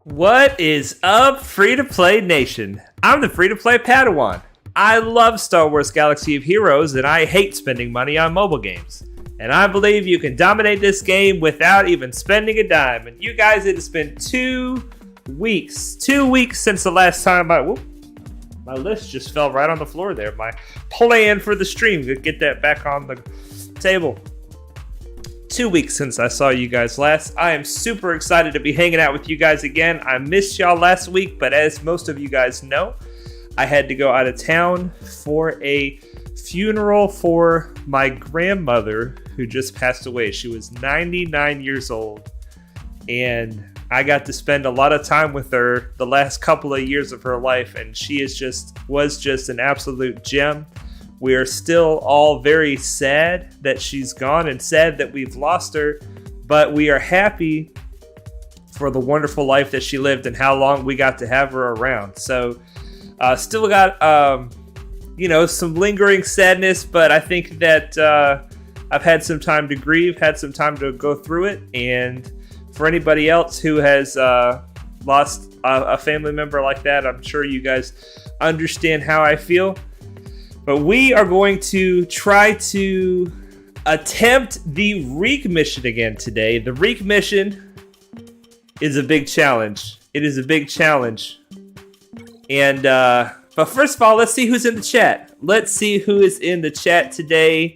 What is up, free-to-play nation? I'm the free-to-play Padawan. I love Star Wars Galaxy of Heroes, and I hate spending money on mobile games. And I believe you can dominate this game without even spending a dime. And you guys, it has been 2 weeks. 2 weeks since the last time my list just fell right on the floor there. My plan for the stream to get that back on the table. 2 weeks since I saw you guys last. I am super excited to be hanging out with you guys again. I missed y'all last week, but as most of you guys know, I had to go out of town for a funeral for my grandmother who just passed away. She was 99 years old, and I got to spend a lot of time with her the last couple of years of her life, and she was just an absolute gem. We are still all very sad that she's gone and sad that we've lost her, but we are happy for the wonderful life that she lived and how long we got to have her around. So still got, some lingering sadness, but I think that I've had some time to grieve, had some time to go through it. And for anybody else who has lost a family member like that, I'm sure you guys understand how I feel. But we are going to try to attempt the Reek mission again today. The Reek mission is a big challenge. It is a big challenge. And, but first of all, let's see who's in the chat. Let's see who is in the chat today.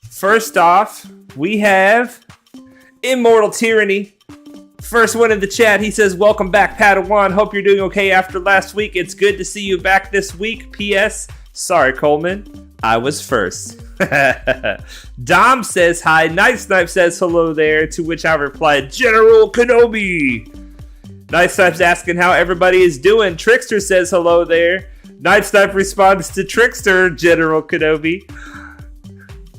First off, we have Immortal Tyranny. First one in the chat, he says, "Welcome back, Padawan. Hope you're doing okay after last week. It's good to see you back this week. P.S. Sorry, Coleman. I was first." Dom says hi. Night Snipe says hello there, to which I replied, "General Kenobi." Night Snipe's asking how everybody is doing. Trickster says hello there. Night Snipe responds to Trickster, "General Kenobi."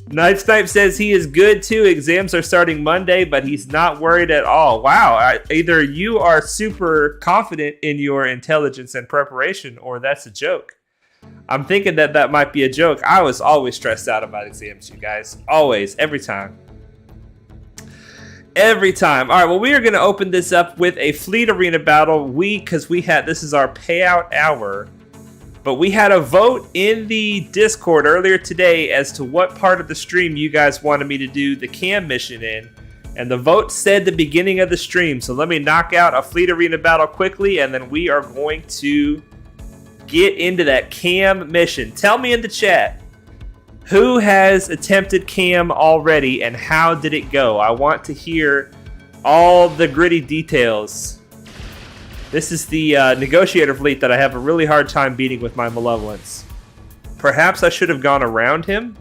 Night Snipe says he is good too. Exams are starting Monday, but he's not worried at all. Wow, either you are super confident in your intelligence and preparation, or that's a joke. I'm thinking that might be a joke. I was always stressed out about exams, you guys. Always, every time. Every time. All right, well, we are going to open this up with a Fleet Arena battle. This is our payout hour. But we had a vote in the Discord earlier today as to what part of the stream you guys wanted me to do the cam mission in. And the vote said the beginning of the stream. So let me knock out a Fleet Arena battle quickly, and then we are going to get into that cam mission. Tell me in the chat, who has attempted cam already and how did it go? I want to hear all the gritty details. This is the negotiator fleet that I have a really hard time beating with my malevolence. Perhaps I should have gone around him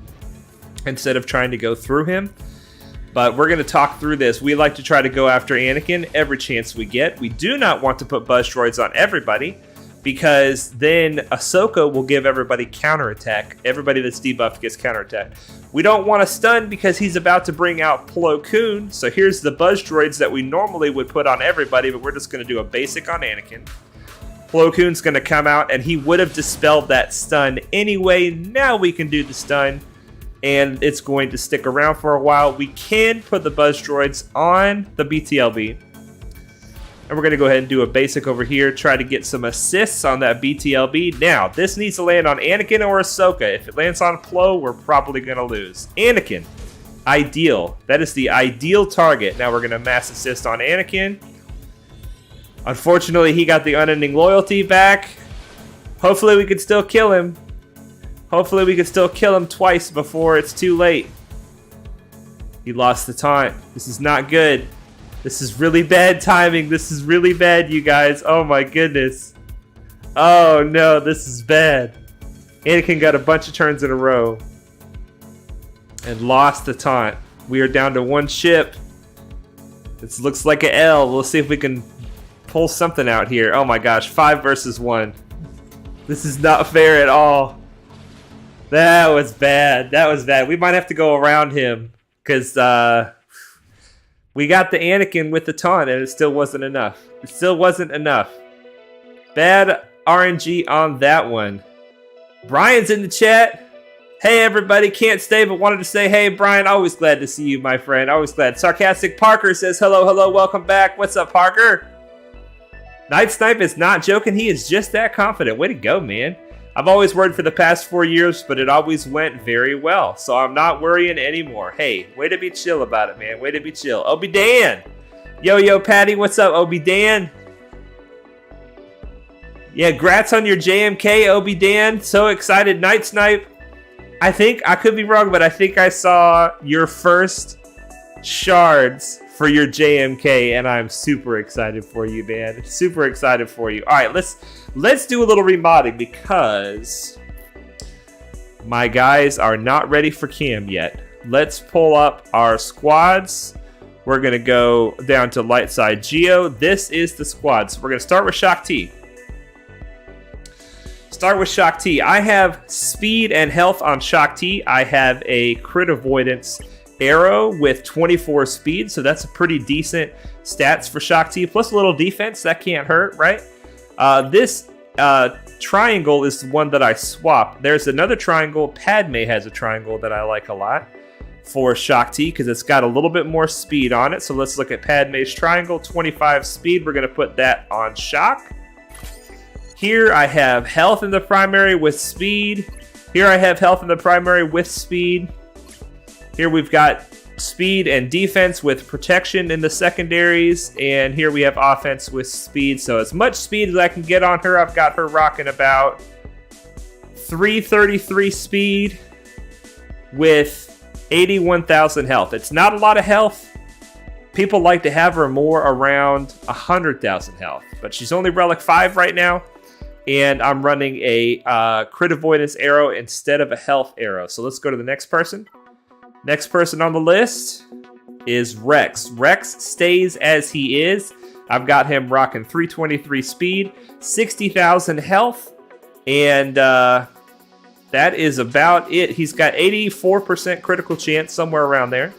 instead of trying to go through him. But we're going to talk through this. We like to try to go after Anakin every chance we get. We do not want to put buzz droids on everybody, because then Ahsoka will give everybody counterattack. Everybody that's debuffed gets counterattack. We don't want to stun because he's about to bring out Plo Koon. So here's the buzz droids that we normally would put on everybody, but we're just going to do a basic on Anakin. Plo Koon's going to come out, and he would have dispelled that stun anyway. Now we can do the stun, and it's going to stick around for a while. We can put the buzz droids on the BTLB. And we're going to go ahead and do a basic over here. Try to get some assists on that BTLB. Now, this needs to land on Anakin or Ahsoka. If it lands on Plo, we're probably going to lose. Anakin. Ideal. That is the ideal target. Now we're going to mass assist on Anakin. Unfortunately, he got the unending loyalty back. Hopefully, we can still kill him. Hopefully, we can still kill him twice before it's too late. He lost the taunt. This is not good. This is really bad timing. This is really bad, you guys. Oh my goodness. Oh no, this is bad. Anakin got a bunch of turns in a row and lost the taunt. We are down to one ship. This looks like an L. We'll see if we can pull something out here. Oh my gosh, 5 versus 1. This is not fair at all. That was bad. That was bad. We might have to go around him because we got the Anakin with the taunt, and it still wasn't enough. It still wasn't enough. Bad RNG on that one. Brian's in the chat. Hey, everybody. Can't stay, but wanted to say, hey, Brian. Always glad to see you, my friend. Always glad. Sarcastic Parker says, hello, hello. Welcome back. What's up, Parker? Night Snipe is not joking. He is just that confident. Way to go, man. I've always worried for the past 4 years, but it always went very well. So I'm not worrying anymore. Hey, way to be chill about it, man. Way to be chill. Obi Dan. Yo, Patty. What's up, Obi Dan? Yeah, grats on your JMK, Obi Dan. So excited. Night Snipe. I think, I could be wrong, but I think I saw your first shards for your JMK, and I'm super excited for you, man. Super excited for you. All right, let's do a little remodding because my guys are not ready for cam yet. Let's pull up our squads. We're gonna go down to light side Geo. This is the squad. So we're gonna start with Shock T. Start with Shock T. I have speed and health on Shock T. I have a crit avoidance arrow with 24 speed, so that's a pretty decent stats for Shock T, plus a little defense. That can't hurt, right? This triangle is the one that I swapped. There's another triangle. Padme has a triangle that I like a lot for Shock T because it's got a little bit more speed on it. So let's look at Padme's triangle. 25 speed. We're going to put that on Shock. Here I have health in the primary with speed. Here I have health in the primary with speed. Here we've got speed and defense with protection in the secondaries. And here we have offense with speed. So as much speed as I can get on her, I've got her rocking about 333 speed with 81,000 health. It's not a lot of health. People like to have her more around 100,000 health. But she's only Relic 5 right now. And I'm running a crit avoidance arrow instead of a health arrow. So let's go to the next person. Next person on the list is Rex. Rex stays as he is. I've got him rocking 323 speed, 60,000 health, and that is about it. He's got 84% critical chance, somewhere around there.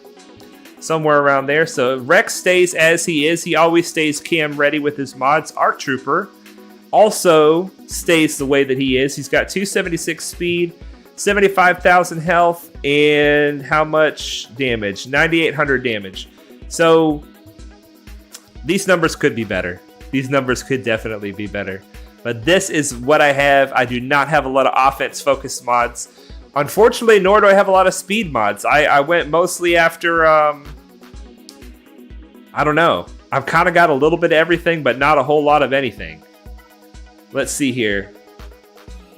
So Rex stays as he is. He always stays cam ready with his mods. Arc Trooper also stays the way that he is. He's got 276 speed, 75,000 health, and how much damage? 9,800 damage. So these numbers could be better. These numbers could definitely be better. But this is what I have. I do not have a lot of offense-focused mods. Unfortunately, nor do I have a lot of speed mods. I went mostly after, I don't know. I've kind of got a little bit of everything, but not a whole lot of anything. Let's see here.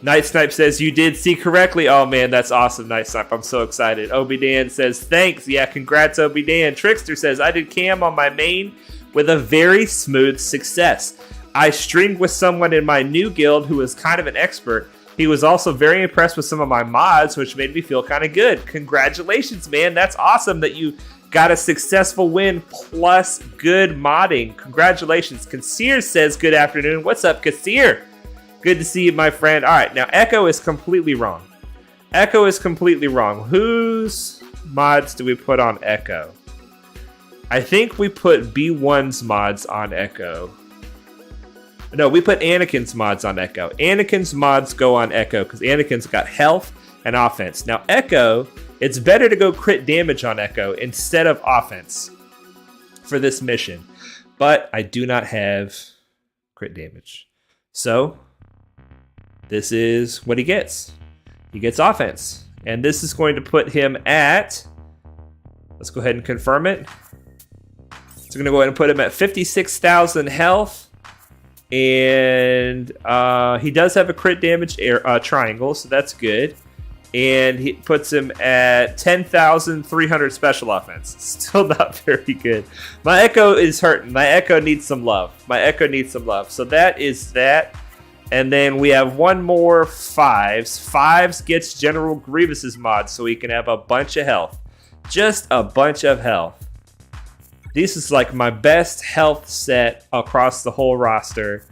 Night Snipe says, you did see correctly. Oh, man, that's awesome, Night Snipe. I'm so excited. Obi Dan says, thanks. Yeah, congrats, Obi Dan. Trickster says, I did cam on my main with a very smooth success. I streamed with someone in my new guild who was kind of an expert. He was also very impressed with some of my mods, which made me feel kind of good. Congratulations, man. That's awesome that you got a successful win plus good modding. Congratulations. Kassir says, good afternoon. What's up, Kassir? Good to see you, my friend. All right, now Echo is completely wrong. Echo is completely wrong. Whose mods do we put on Echo? I think we put B1's mods on Echo. No, we put Anakin's mods on Echo. Anakin's mods go on Echo because Anakin's got health and offense. Now, Echo, it's better to go crit damage on Echo instead of offense for this mission. But I do not have crit damage. So this is what he gets. He gets offense. And this is going to put him at, let's go ahead and confirm it. So we're going to go ahead and put him at 56,000 health. And he does have a crit damage triangle, so that's good. And he puts him at 10,300 special offense. Still not very good. My Echo is hurting. My Echo needs some love. So that is that. And then we have one more Fives. Fives gets General Grievous's mod so he can have a bunch of health. Just a bunch of health. This is like my best health set across the whole roster.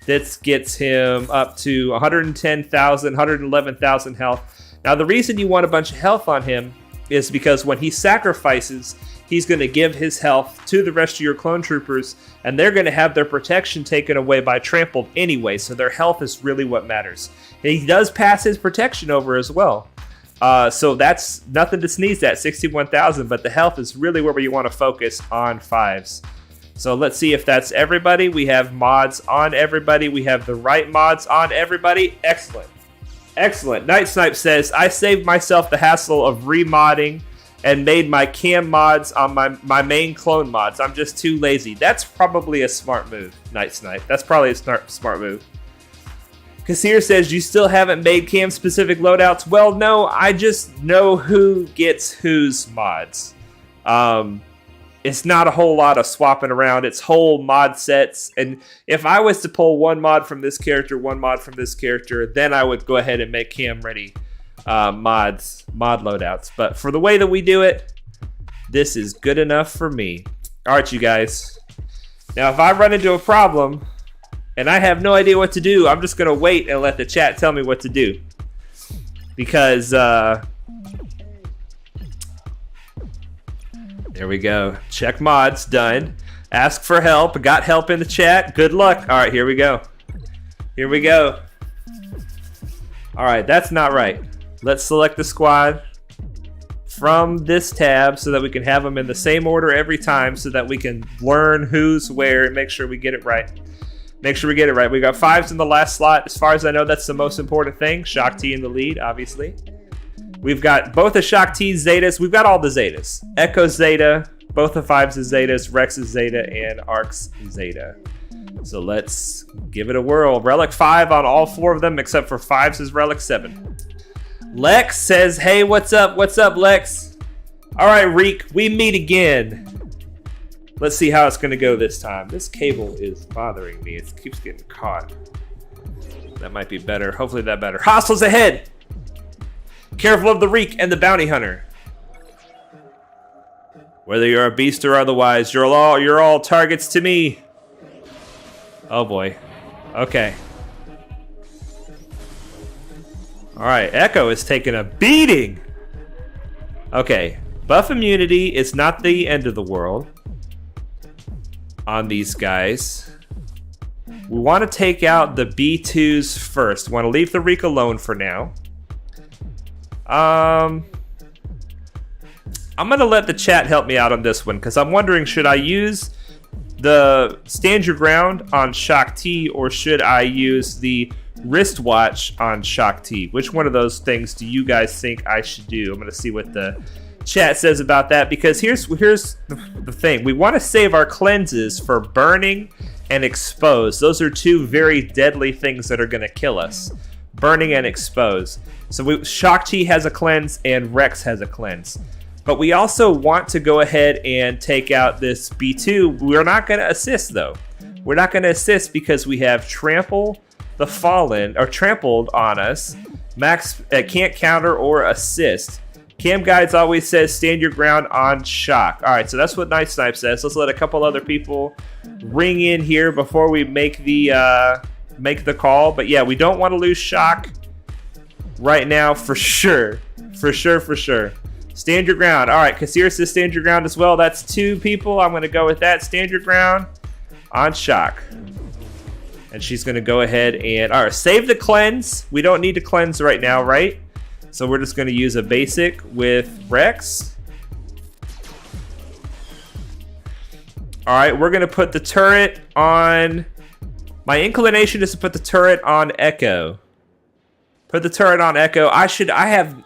This gets him up to 110,000, 111,000 health. Now, the reason you want a bunch of health on him is because when he sacrifices, he's going to give his health to the rest of your clone troopers, and they're going to have their protection taken away by trampled anyway, so their health is really what matters. And he does pass his protection over as well. So that's nothing to sneeze at, 61,000, but the health is really where you want to focus on Fives. So let's see if that's everybody. We have mods on everybody. We have the right mods on everybody. Excellent. Excellent. Night Snipe says, I saved myself the hassle of remodding and made my cam mods on my main clone mods. I'm just too lazy. That's probably a smart move, Night Snipe. That's probably a smart move. Kassir says, you still haven't made cam-specific loadouts? Well, no, I just know who gets whose mods. It's not a whole lot of swapping around. It's whole mod sets. And if I was to pull one mod from this character, one mod from this character, then I would go ahead and make cam-ready mod loadouts. But for the way that we do it, this is good enough for me. All right, you guys. Now, if I run into a problem and I have no idea what to do, I'm just going to wait and let the chat tell me what to do. Because, there we go. Check mods, done. Ask for help, got help in the chat. Good luck. All right, here we go. Here we go. All right, that's not right. Let's select the squad from this tab so that we can have them in the same order every time so that we can learn who's where and make sure we get it right. Make sure we get it right. We got 5s in the last slot. As far as I know, that's the most important thing. Shock T in the lead, obviously. We've got both the Shock T's Zetas. We've got all the Zetas. Echo's Zeta, both the 5's is Zetas, Rex's Zeta, and Ark's Zeta. So let's give it a whirl. Relic 5 on all 4 of them, except for 5's is Relic 7. Lex says, hey, what's up? What's up, Lex? All right, Reek, we meet again. Let's see how it's going to go this time. This cable is bothering me. It keeps getting caught. That might be better. Hopefully that better. Hostiles ahead! Careful of the Reek and the Bounty Hunter. Whether you're a beast or otherwise, you're all targets to me. Oh boy. Okay. Alright, Echo is taking a beating. Okay. Buff immunity is not the end of the world on these guys. We want to take out the B2s first. We want to leave the Reek alone for now. I'm going to let the chat help me out on this one because I'm wondering, should I use the Stand Your Ground on Shock T or should I use the wristwatch on Shock T? Which one of those things do you guys think I should do? I'm going to see what the chat says about that because here's the thing. We want to save our cleanses for burning and expose. Those are 2 very deadly things that are going to kill us. Burning and expose. So Shock T has a cleanse and Rex has a cleanse. But we also want to go ahead and take out this B2. We're not going to assist though. We're not going to assist because we have Trample the Fallen, or Trampled on us. Max can't counter or assist. Cam Guides always says stand your ground on Shock. All right, so that's what Night Snipe says. Let's let a couple other people ring in here before we make the call. But yeah, we don't want to lose Shock right now for sure. For sure. Stand your ground. All right, Kassir says stand your ground as well. That's 2 people. I'm going to go with that. Stand your ground on Shock. And she's going to go ahead and... All right, save the cleanse. We don't need to cleanse right now, right? So we're just going to use a basic with Rex. All right, we're going to put the turret on... My inclination is to put the turret on Echo. Put the turret on Echo. I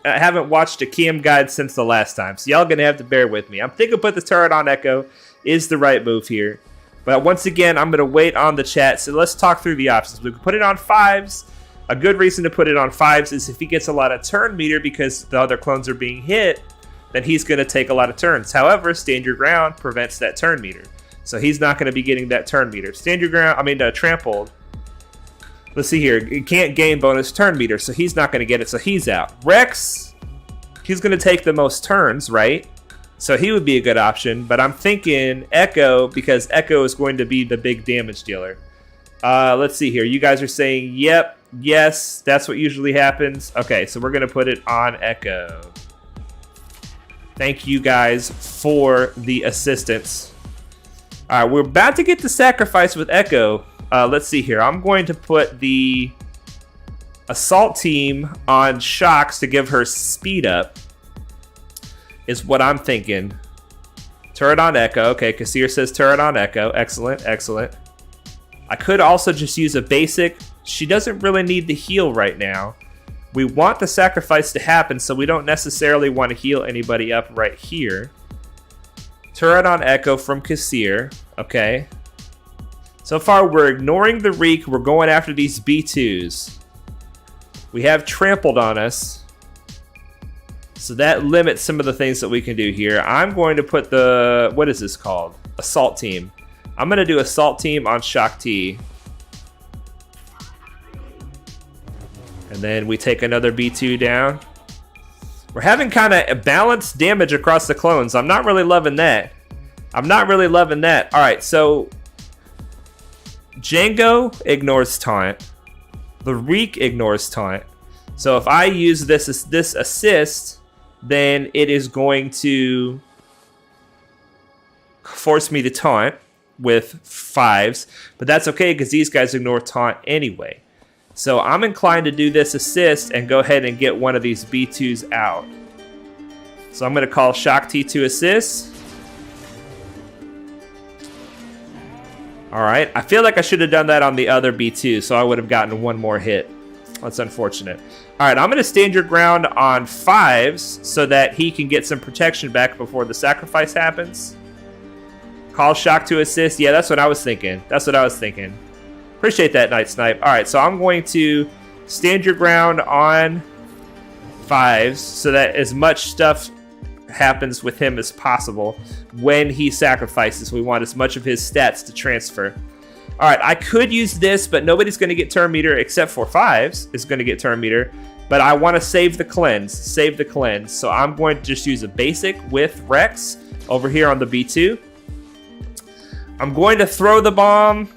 haven't watched a cam guide since the last time, so y'all gonna have to bear with me. I'm thinking put the turret on Echo is the right move here. But once again, I'm gonna wait on the chat. So let's talk through the options. We can put it on 5s. A good reason to put it on 5s is if he gets a lot of turn meter because the other clones are being hit, then he's gonna take a lot of turns. However, stand your ground prevents that turn meter. So he's not gonna be getting that turn meter. Stand your ground, trampled. Let's see here. He can't gain bonus turn meter, so he's not going to get it, so he's out. Rex, he's going to take the most turns, right? So he would be a good option, but I'm thinking Echo, because Echo is going to be the big damage dealer. Let's see here. You guys are saying, yep, yes, that's what usually happens. Okay, so we're going to put it on Echo. Thank you guys for the assistance. All right, we're about to get the sacrifice with Echo. Let's see here. I'm going to put the assault team on Shocks to give her speed up, is what I'm thinking. Turret on Echo. Okay, Kassir says turret on Echo. Excellent, excellent. I could also just use a basic. She doesn't really need the heal right now. We want the sacrifice to happen, so we don't necessarily want to heal anybody up right here. Turret on Echo from Kassir. Okay. So far, we're ignoring the Reek. We're going after these B2s. We have trampled on us. So that limits some of the things that we can do here. I'm going to put the... What is this called? Assault team. I'm going to do Assault team on Shakti. And then we take another B2 down. We're having kind of balanced damage across the clones. I'm not really loving that. I'm not really loving that. All right, so Django ignores taunt. The Reek ignores taunt. So if I use this assist, then it is going to force me to taunt with 5s. But that's okay because these guys ignore taunt anyway. So I'm inclined to do this assist and go ahead and get one of these B2s out. So I'm going to call Shakti to assist. Alright, I feel like I should have done that on the other B2, so I would have gotten one more hit. That's unfortunate. Alright, I'm going to stand your ground on 5s so that he can get some protection back before the sacrifice happens. Call Shock to assist. Yeah, that's what I was thinking. That's what I was thinking. Appreciate that, Night Snipe. Alright, so I'm going to stand your ground on 5s so that as much stuff happens with him as possible when he sacrifices. We want as much of his stats to transfer. Alright, I could use this, but nobody's going to get turn meter except for 5s is going to get turn meter. But I want to save the cleanse. Save the cleanse. So I'm going to just use a basic with Rex over here on the B2. I'm going to throw the bomb.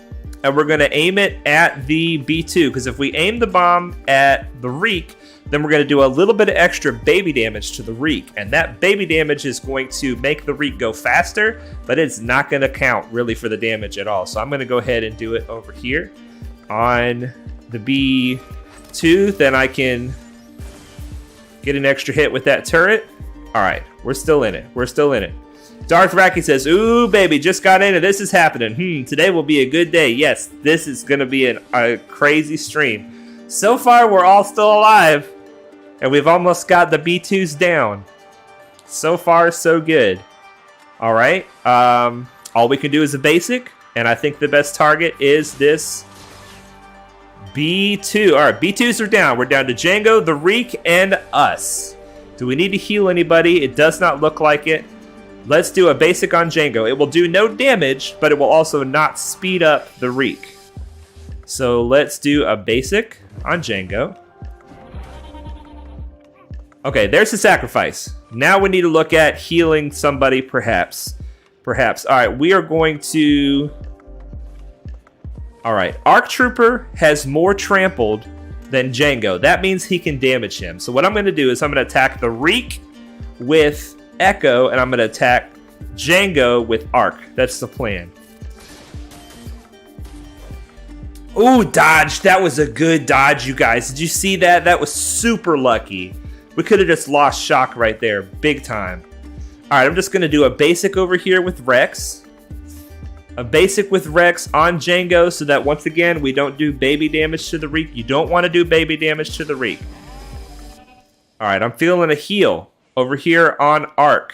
And we're going to aim it at the B2. Because if we aim the bomb at the Reek, then we're going to do a little bit of extra baby damage to the Reek. And that baby damage is going to make the Reek go faster. But it's not going to count really for the damage at all. So I'm going to go ahead and do it over here on the B2. Then I can get an extra hit with that turret. Alright, we're still in it. We're still in it. Darth Raki says, ooh, baby, just got in and this is happening. Today will be a good day. Yes, this is going to be a crazy stream. So far, we're all still alive. And we've almost got the B2s down. So far, so good. All right. All we can do is a basic. And I think the best target is this B2. All right, B2s are down. We're down to Django, the Reek, and us. Do we need to heal anybody? It does not look like it. Let's do a basic on Django. It will do no damage, but it will also not speed up the Reek. So let's do a basic on Django. Okay, there's the sacrifice. Now we need to look at healing somebody, perhaps. Perhaps. All right, we are going to... All right, Arc Trooper has more trampled than Django. That means he can damage him. So what I'm going to do is I'm going to attack the Reek with Echo, and I'm going to attack Django with Arc. That's the plan. Ooh, dodge. That was a good dodge, you guys. Did you see that? That was super lucky. We could have just lost Shock right there. Big time. All right, I'm just going to do a basic over here with Rex. A basic with Rex on Django so that, once again, we don't do baby damage to the Reek. You don't want to do baby damage to the Reek. All right, I'm feeling a heal over here on Arc.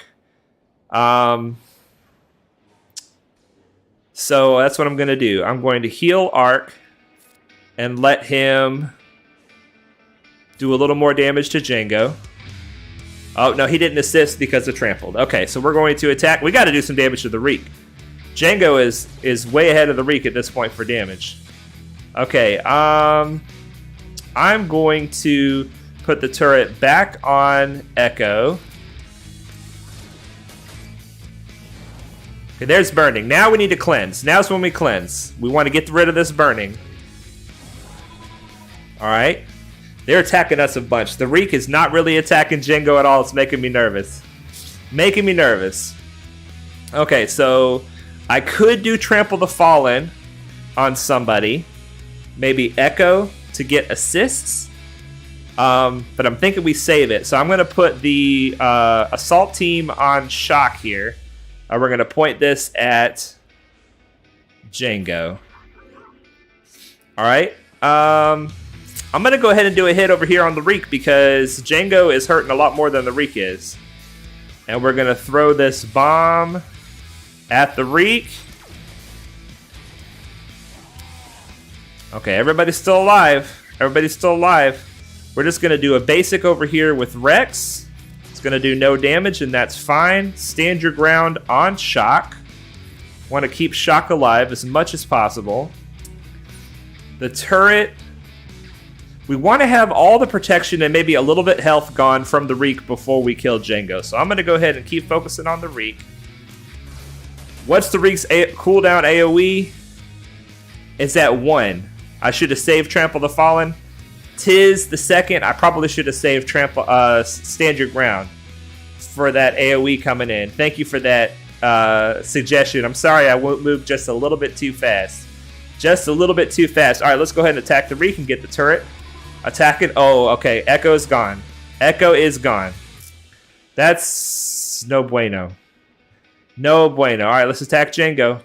So that's what I'm going to do. I'm going to heal Arc and let him do a little more damage to Django. Oh, no, he didn't assist because of trampled. Okay, so we're going to attack. We got to do some damage to the Reek. Django is way ahead of the Reek at this point for damage. Okay, I'm going to put the turret back on Echo. Okay, there's burning. Now we need to cleanse. Now's when we cleanse. We want to get rid of this burning. Alright. They're attacking us a bunch. The Reek is not really attacking Django at all. It's making me nervous. Making me nervous. Okay, so I could do Trample the Fallen on somebody. Maybe Echo to get assists. But I'm thinking we save it. So I'm going to put the Assault team on Shock here. We're going to point this at Django. All right. I'm going to go ahead and do a hit over here on the Reek because Django is hurting a lot more than the Reek is. And we're going to throw this bomb at the Reek. Okay, everybody's still alive. Everybody's still alive. We're just going to do a basic over here with Rex. It's going to do no damage, and that's fine. Stand your ground on Shock. Want to keep Shock alive as much as possible. The turret, we want to have all the protection and maybe a little bit health gone from the Reek before we kill Django. So I'm going to go ahead and keep focusing on the Reek. What's the Reek's cooldown AoE? It's at 1. I should have saved Trample the Fallen. Tis the second. I probably should have saved Stand Your Ground for that AoE coming in. Thank you for that suggestion. I'm sorry I moved just a little bit too fast. Just a little bit too fast. All right, let's go ahead and attack the Reek and get the turret. Attack it. Oh, okay. Echo is gone. Echo is gone. That's no bueno. No bueno. All right, let's attack Django.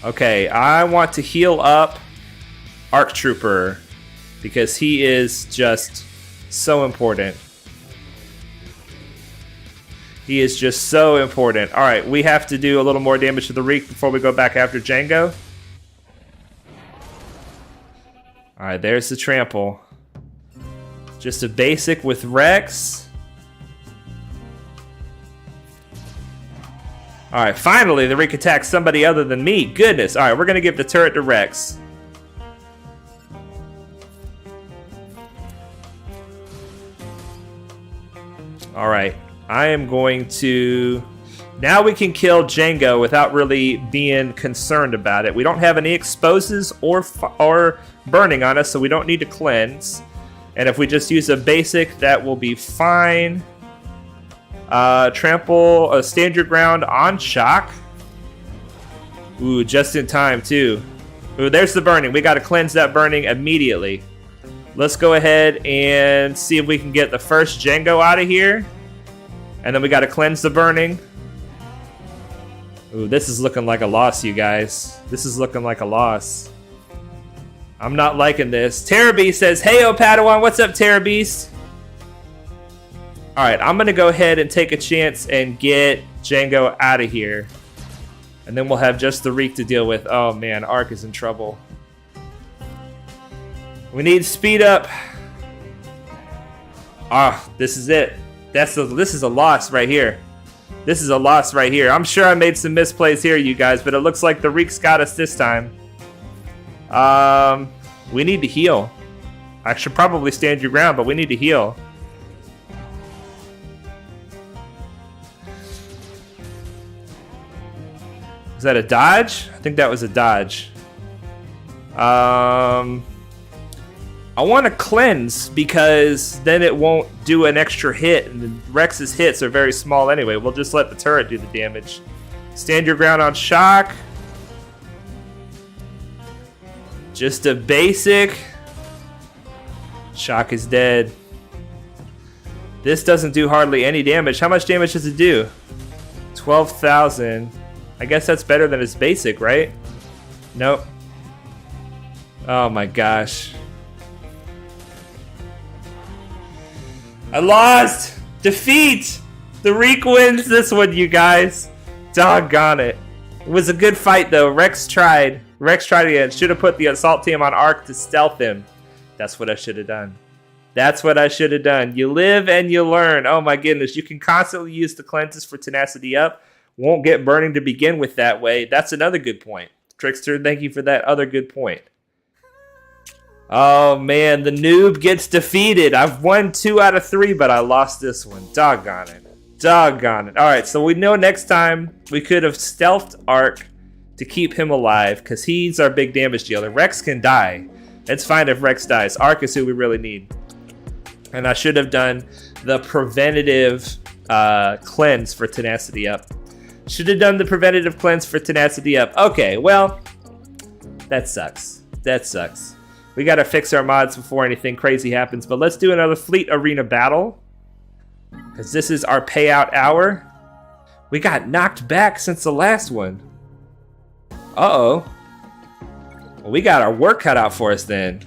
Okay, I want to heal up Arc Trooper because he is just so important. He is just so important. All right, we have to do a little more damage to the Reek before we go back after Django. All right, there's the trample. Just a basic with Rex. All right, finally the Reek attacks somebody other than me. Goodness. All right, we're going to give the turret to Rex. All right, I am going to... Now we can kill Django without really being concerned about it. We don't have any exposes or burning on us, so we don't need to cleanse. And if we just use a basic, that will be fine. Trample, stand your ground on Shock. Ooh, just in time too. Ooh, there's the burning. We got to cleanse that burning immediately. Let's go ahead and see if we can get the first Django out of here. And then we got to cleanse the burning. Ooh, this is looking like a loss, you guys. This is looking like a loss. I'm not liking this. Terrabeast says, "Hey, Padawan, what's up, Terrabeast?" All right, I'm going to go ahead and take a chance and get Django out of here. And then we'll have just the Reek to deal with. Oh, man, Ark is in trouble. We need speed up. Ah, this is it. This is a loss right here. This is a loss right here. I'm sure I made some misplays here, you guys, but it looks like the Reek's got us this time. We need to heal. I should probably stand your ground, but we need to heal. Is that a dodge? I think that was a dodge. I want to cleanse because then it won't do an extra hit, and Rex's hits are very small anyway. We'll just let the turret do the damage. Stand your ground on Shock. Just a basic. Shock is dead. This doesn't do hardly any damage. How much damage does it do? 12,000. I guess that's better than his basic, right? Nope. Oh my gosh. I lost! Defeat! The Reek wins this one, you guys. Doggone it. It was a good fight, though. Rex tried. Rex tried again. Should have put the assault team on Ark to stealth him. That's what I should have done. That's what I should have done. You live and you learn. Oh my goodness. You can constantly use the cleanses for tenacity up. Won't get burning to begin with that way. That's another good point. Trickster, thank you for that other good point. Oh man, the noob gets defeated. I've won 2 out of 3, but I lost this one. Doggone it. Doggone it. Alright, so we know next time we could have stealthed Ark to keep him alive, because he's our big damage dealer. Rex can die. It's fine if Rex dies. Ark is who we really need. And I should have done the preventative cleanse for tenacity up. Should have done the preventative cleanse for tenacity up. Okay, well, that sucks. That sucks. We got to fix our mods before anything crazy happens, but let's do another Fleet Arena battle. because this is our payout hour. We got knocked back since the last one. Uh-oh. Well, we got our work cut out for us then.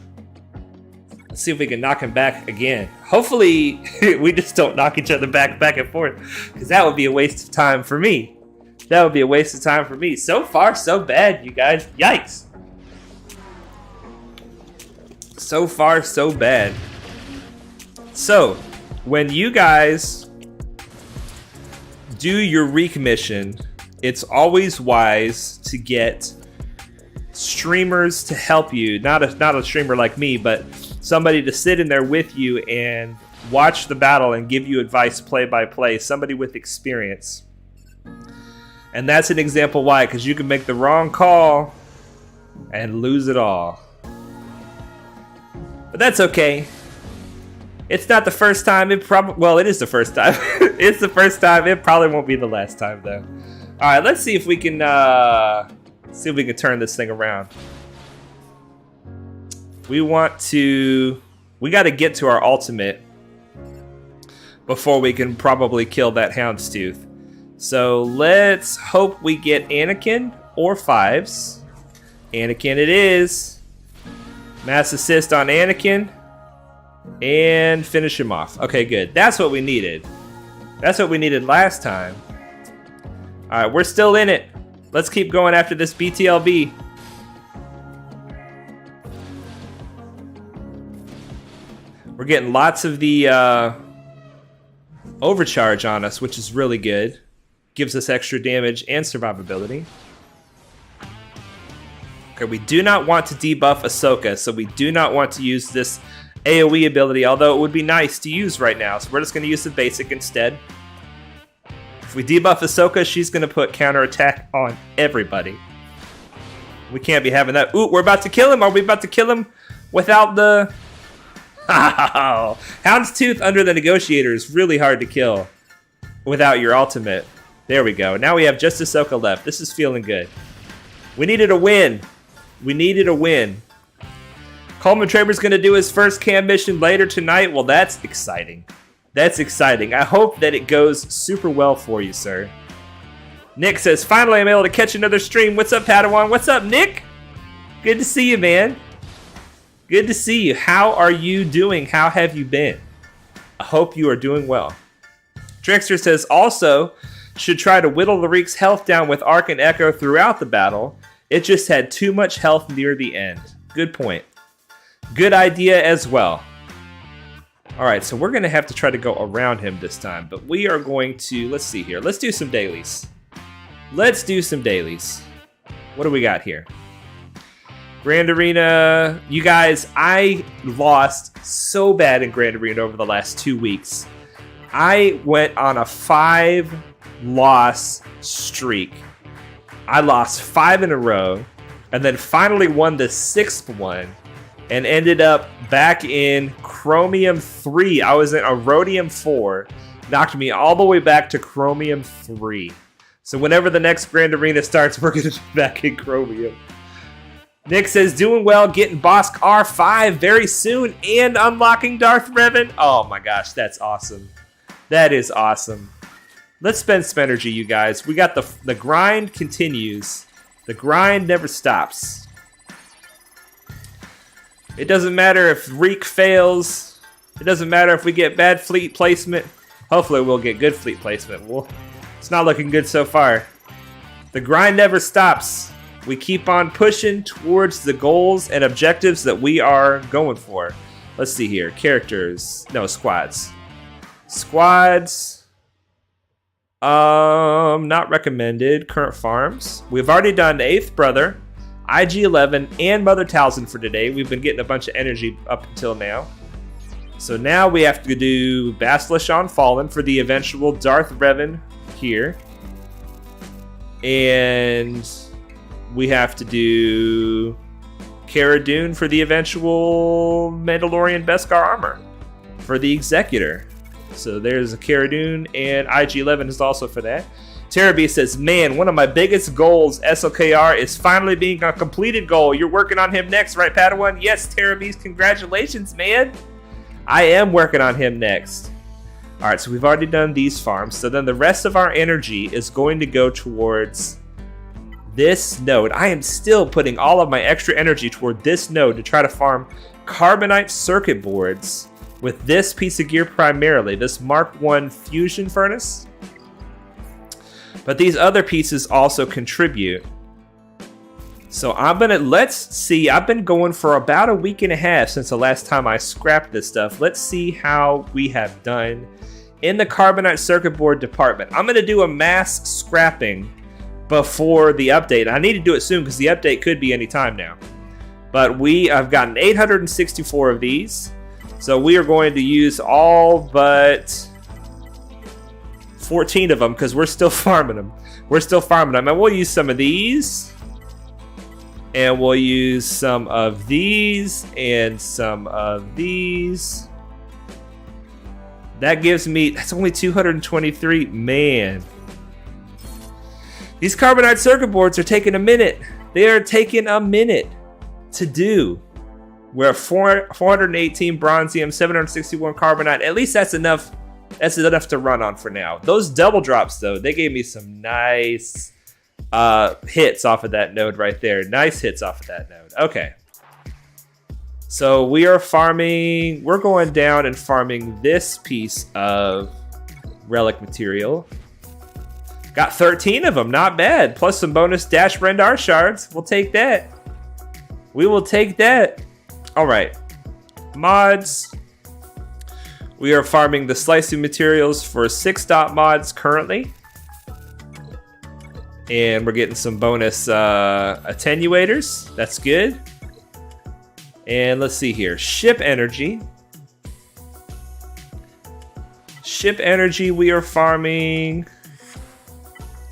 Let's see if we can knock him back again. Hopefully, we just don't knock each other back and forth, because that would be a waste of time for me. That would be a waste of time for me. So far, so bad, you guys. Yikes. So far, so bad. So, when you guys do your Reek mission, it's always wise to get streamers to help you. Not a streamer like me, but somebody to sit in there with you and watch the battle and give you advice play by play. Somebody with experience. And that's an example why, because you can make the wrong call and lose it all. But that's okay. It's not the first time. Well, it is the first time. It's the first time. It probably won't be the last time, though. All right, let's see if we can turn this thing around. We got to get to our ultimate before we can probably kill that Houndstooth. So let's hope we get Anakin or Fives. Anakin it is. Mass assist on Anakin. And finish him off. Okay, good. That's what we needed. That's what we needed last time. Alright, we're still in it. Let's keep going after this BTLB. We're getting lots of the overcharge on us, which is really good. Gives us extra damage and survivability. Okay, we do not want to debuff Ahsoka, so we do not want to use this AoE ability, although it would be nice to use right now. So we're just going to use the basic instead. If we debuff Ahsoka, she's going to put counterattack on everybody. We can't be having that. Ooh, we're about to kill him. Are we about to kill him without the... Oh, Houndstooth under the Negotiator is really hard to kill without your ultimate. There we go. Now we have just Ahsoka left. This is feeling good. We needed a win. We needed a win. Coleman Traber's going to do his first cam mission later tonight. Well, that's exciting. That's exciting. I hope that it goes super well for you, sir. Nick says, finally I'm able to catch another stream. What's up, Padawan? What's up, Nick? Good to see you, man. Good to see you. How are you doing? How have you been? I hope you are doing well. Trickster says, also, should try to whittle the Reek's health down with Arc and Echo throughout the battle. It just had too much health near the end. Good point. Good idea as well. Alright, so we're going to have to try to go around him this time. But we are going to, let's see here. Let's do some dailies. Let's do some dailies. What do we got here? Grand Arena. You guys, I lost so bad in Grand Arena over the last 2 weeks. I went on a 5-loss streak. I lost 5 in a row, and then finally won the 6th one, and ended up back in Chromium 3. I was in a Rhodium 4, knocked me all the way back to Chromium 3. So whenever the next Grand Arena starts, we're going to be back in Chromium. Nick says, doing well, getting Bosk R5 very soon, and unlocking Darth Revan. Oh my gosh, that's awesome. That is awesome. Let's spend some energy, you guys. We got the grind continues. The grind never stops. It doesn't matter if Reek fails. It doesn't matter if we get bad fleet placement. Hopefully we'll get good fleet placement. It's not looking good so far. The grind never stops. We keep on pushing towards the goals and objectives that we are going for. Let's see here. Characters. No, squads. Squads. Not recommended. Current farms. We've already done 8th Brother, IG-11, and Mother Talzin for today. We've been getting a bunch of energy up until now. So now we have to do Basilish on Fallen for the eventual Darth Revan here. And we have to do Cara Dune for the eventual Mandalorian Beskar armor for the Executor. So there's a Cara Dune, and IG-11 is also for that. Terabee says, man, one of my biggest goals, SLKR, is finally being a completed goal. You're working on him next, right, Padawan? Yes, Terabee, congratulations, man. I am working on him next. All right, so we've already done these farms. So then the rest of our energy is going to go towards this node. I am still putting all of my extra energy toward this node to try to farm carbonite circuit boards with this piece of gear primarily, this Mark 1 fusion furnace. But these other pieces also contribute. So let's see, I've been going for about a week and a half since the last time I scrapped this stuff. Let's see how we have done in the carbonite circuit board department. I'm gonna do a mass scrapping before the update. I need to do it soon because the update could be any time now. But I've gotten 864 of these. So we are going to use all but 14 of them because we're still farming them. And we'll use some of these. And we'll use some of these and some of these. That gives me, that's only 223. Man. These carbonite circuit boards are taking a minute. They are taking a minute to do. We're at 418 bronzium, 761 carbonite. At least that's enough. That's enough to run on for now. Those double drops, though, they gave me some nice hits off of that node right there. Nice hits off of that node. Okay. So we are farming. We're going down and farming this piece of relic material. Got 13 of them. Not bad. Plus some bonus Dash Brendar shards. We'll take that. We will take that. All right. Mods. We are farming the slicing materials for 6 dot mods currently. And we're getting some bonus attenuators. That's good. And let's see here. Ship energy. Ship energy we are farming.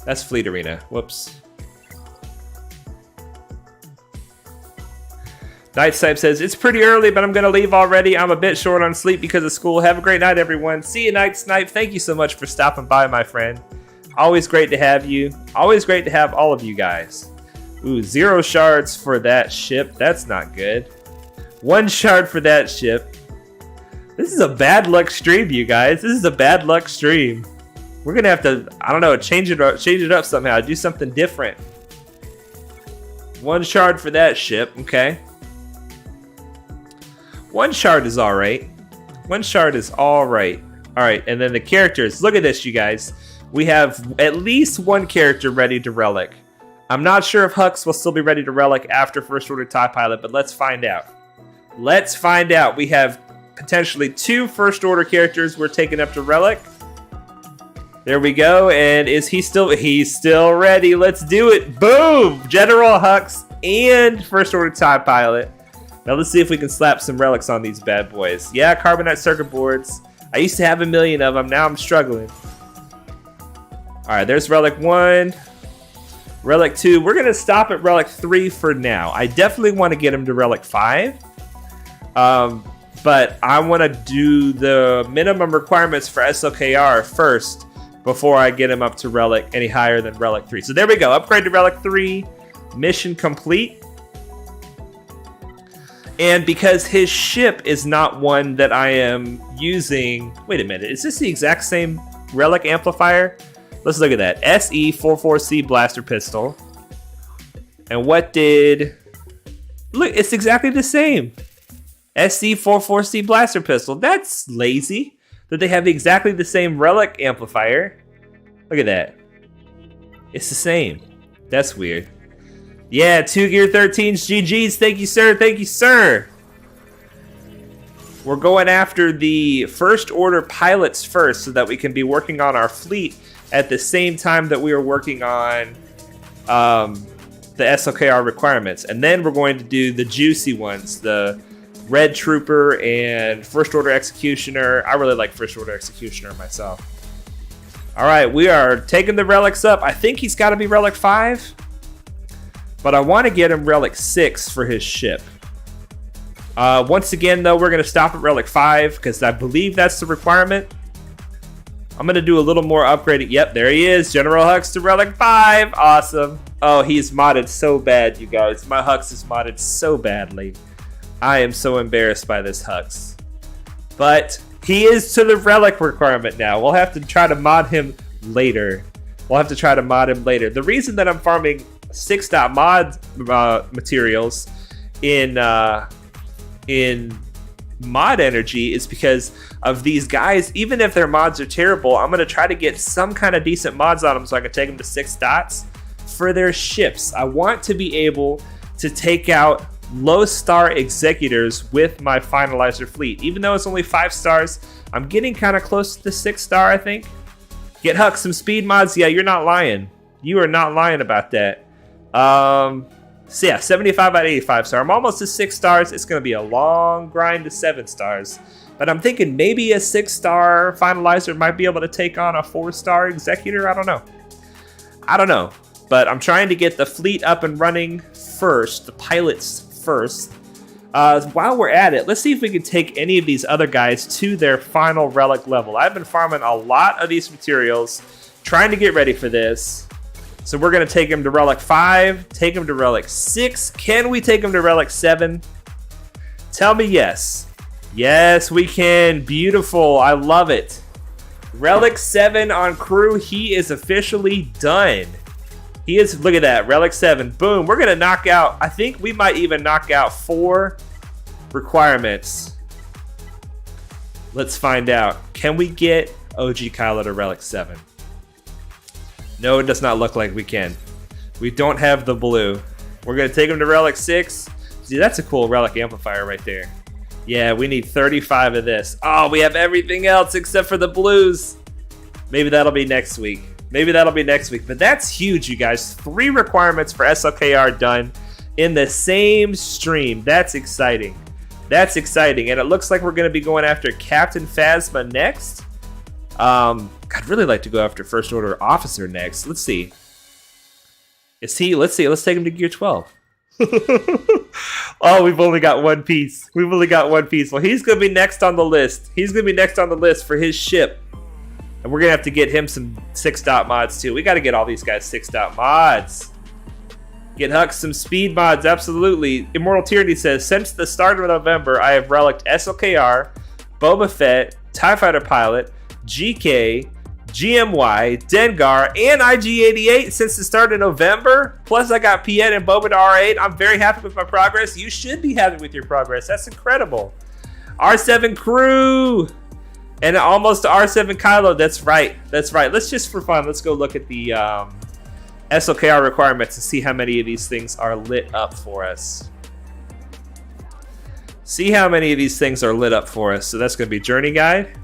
That's Fleet Arena. Whoops. Night Snipe says, it's pretty early, but I'm going to leave already. I'm a bit short on sleep because of school. Have a great night, everyone. See you, Night Snipe. Thank you so much for stopping by, my friend. Always great to have you. Always great to have all of you guys. Ooh, 0 shards for that ship. That's not good. 1 shard for that ship. This is a bad luck stream, you guys. This is a bad luck stream. We're going to have to, I don't know, change it up somehow. Do something different. 1 shard for that ship. Okay. 1 shard is all right. 1 shard is all right. All right, and then the characters. Look at this, you guys. We have at least 1 character ready to relic. I'm not sure if Hux will still be ready to relic after First Order TIE Pilot, but let's find out. Let's find out. We have potentially 2 First Order characters we're taking up to relic. There we go. And is he still? He's still ready. Let's do it. Boom! General Hux and First Order TIE Pilot. Now let's see if we can slap some relics on these bad boys. Yeah, carbonite circuit boards. I used to have 1 million of them. Now I'm struggling. All right, there's relic 1. Relic 2. We're going to stop at relic 3 for now. I definitely want to get him to relic 5. But I want to do the minimum requirements for SLKR first before I get him up to relic any higher than relic 3. So there we go. Upgrade to relic 3. Mission complete. And because his ship is not one that I am using... Wait a minute. Is this the exact same relic amplifier? Let's look at that. SE44C blaster pistol. And what did... Look, it's exactly the same. SE44C blaster pistol. That's lazy. That they have exactly the same relic amplifier. Look at that. It's the same. That's weird. Yeah, 2 Gear 13s, GG's. Thank you, sir. Thank you, sir. We're going after the First Order pilots first so that we can be working on our fleet at the same time that we are working on the SLKR requirements. And then we're going to do the juicy ones, the Red Trooper and First Order Executioner. I really like First Order Executioner myself. All right, we are taking the relics up. I think he's got to be relic 5. But I want to get him relic 6 for his ship. Once again, though, we're going to stop at relic 5 because I believe that's the requirement. I'm going to do a little more upgrading. Yep, there he is. General Hux to relic 5. Awesome. Oh, he's modded so bad, you guys. My Hux is modded so badly. I am so embarrassed by this Hux. But He is to the relic requirement now. We'll have to try to mod him later. The reason that I'm farming 6.mod materials in mod energy is because of these guys. Even if their mods are terrible, I'm going to try to get some kind of decent mods on them so I can take them to 6 dots for their ships. I want to be able to take out low star executors with my finalizer fleet. Even though it's only 5 stars, I'm getting kind of close to the 6 star, I think. Get Huck some speed mods. Yeah, you're not lying. You are not lying about that. So yeah, 75 out of 85 star. I'm almost to 6 stars. It's going to be a long grind to 7 stars. But I'm thinking maybe a 6 star finalizer might be able to take on a 4 star executor. I don't know. But I'm trying to get the fleet up and running first, the pilots first. While we're at it, let's see if we can take any of these other guys to their final relic level. I've been farming a lot of these materials, trying to get ready for this. So we're going to take him to relic 5, take him to relic 6. Can we take him to relic 7? Tell me yes. Yes, we can. Beautiful. I love it. Relic 7 on crew. He is officially done. He is, look at that, relic 7. Boom. We're going to knock out, I think we might even knock out 4 requirements. Let's find out. Can we get OG Kylo to relic 7? No, it does not look like we can. We don't have the blue. We're going to take him to relic 6. See, that's a cool relic amplifier right there. Yeah, we need 35 of this. Oh, we have everything else except for the blues. Maybe that'll be next week. But that's huge, you guys. 3 requirements for SLKR done in the same stream. That's exciting. And it looks like we're going to be going after Captain Phasma next. I'd really like to go after First Order Officer next. Let's see. Let's take him to Gear 12. Oh, we've only got one piece. Well, he's going to be next on the list. For his ship. And we're going to have to get him some 6-dot mods, too. We got to get all these guys 6-dot mods. Get Huck some speed mods, absolutely. Immortal Tyranny says, since the start of November, I have relicked SLKR, Boba Fett, TIE Fighter Pilot, GK, GMY, Dengar, and IG-88 since the start of November. Plus, I got Piet and Boba to R8. I'm very happy with my progress. You should be happy with your progress. That's incredible. R7 crew. And almost to R7 Kylo. That's right. Let's just, for fun, let's go look at the SLKR requirements and see how many of these things are lit up for us. So that's going to be Journey Guide.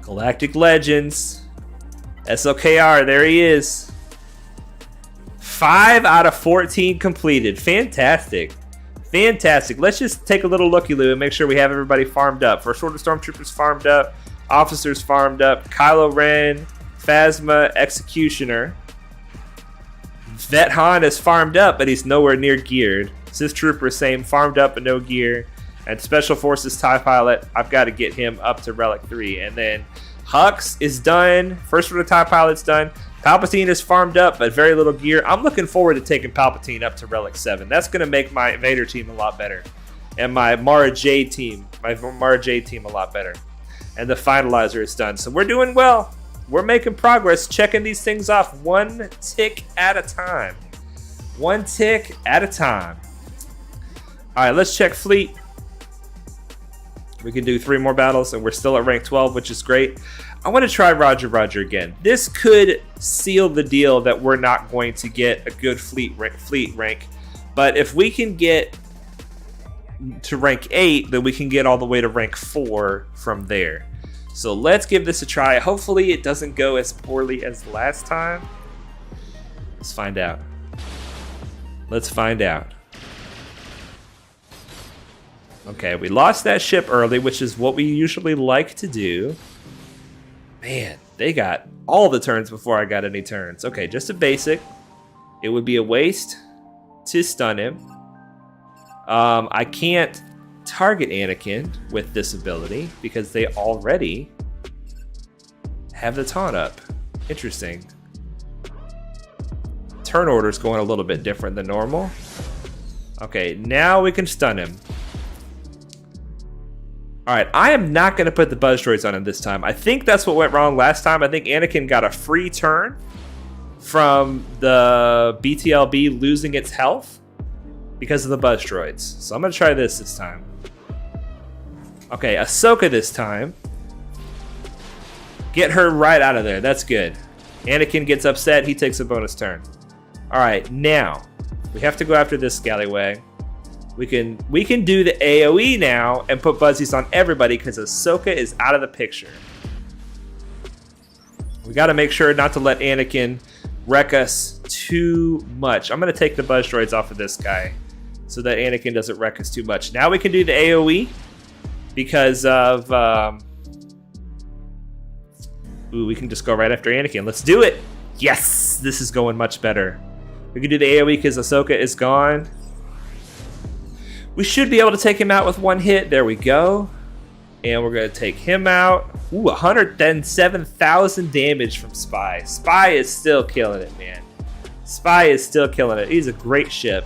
Galactic Legends. SLKR, there he is. 5 out of 14 completed. Fantastic. Let's just take a little looky-loo and make sure we have everybody farmed up. First Order Stormtroopers farmed up. Officers farmed up. Kylo Ren, Phasma, Executioner. Vet Han is farmed up, but he's nowhere near geared. Sith Trooper, same, farmed up but no gear. And Special Forces TIE Pilot, I've got to get him up to Relic 3. And then Hux is done. First Order TIE Pilot's done. Palpatine is farmed up, but very little gear. I'm looking forward to taking Palpatine up to Relic 7. That's going to make my Vader team a lot better. And my Mara Jade team a lot better. And the Finalizer is done. So we're doing well. We're making progress, checking these things off one tick at a time. All right, let's check fleet. We can do 3 more battles, and we're still at rank 12, which is great. I want to try Roger Again. This could seal the deal that we're not going to get a good fleet rank. But if we can get to rank 8, then we can get all the way to rank 4 from there. So let's give this a try. Hopefully it doesn't go as poorly as last time. Let's find out. Okay, we lost that ship early, which is what we usually like to do. Man, they got all the turns before I got any turns. Okay, just a basic. It would be a waste to stun him. I can't target Anakin with this ability because they already have the taunt up. Interesting. Turn order's going a little bit different than normal. Okay, now we can stun him. Alright, I am not going to put the buzz droids on him this time. I think that's what went wrong last time. I think Anakin got a free turn from the BTLB losing its health because of the buzz droids. So I'm going to try this time. Okay, Ahsoka this time. Get her right out of there. That's good. Anakin gets upset. He takes a bonus turn. Alright, now we have to go after this scallywag. We can do the AoE now and put buzzies on everybody because Ahsoka is out of the picture. We got to make sure not to let Anakin wreck us too much. I'm going to take the buzz droids off of this guy so that Anakin doesn't wreck us too much. Now we can do the AoE because of... Ooh, we can just go right after Anakin. Let's do it! Yes! This is going much better. We can do the AoE because Ahsoka is gone. We should be able to take him out with one hit. There we go. And we're going to take him out. Ooh, 107,000 damage from Spy. Spy is still killing it, man. Spy is still killing it. He's a great ship.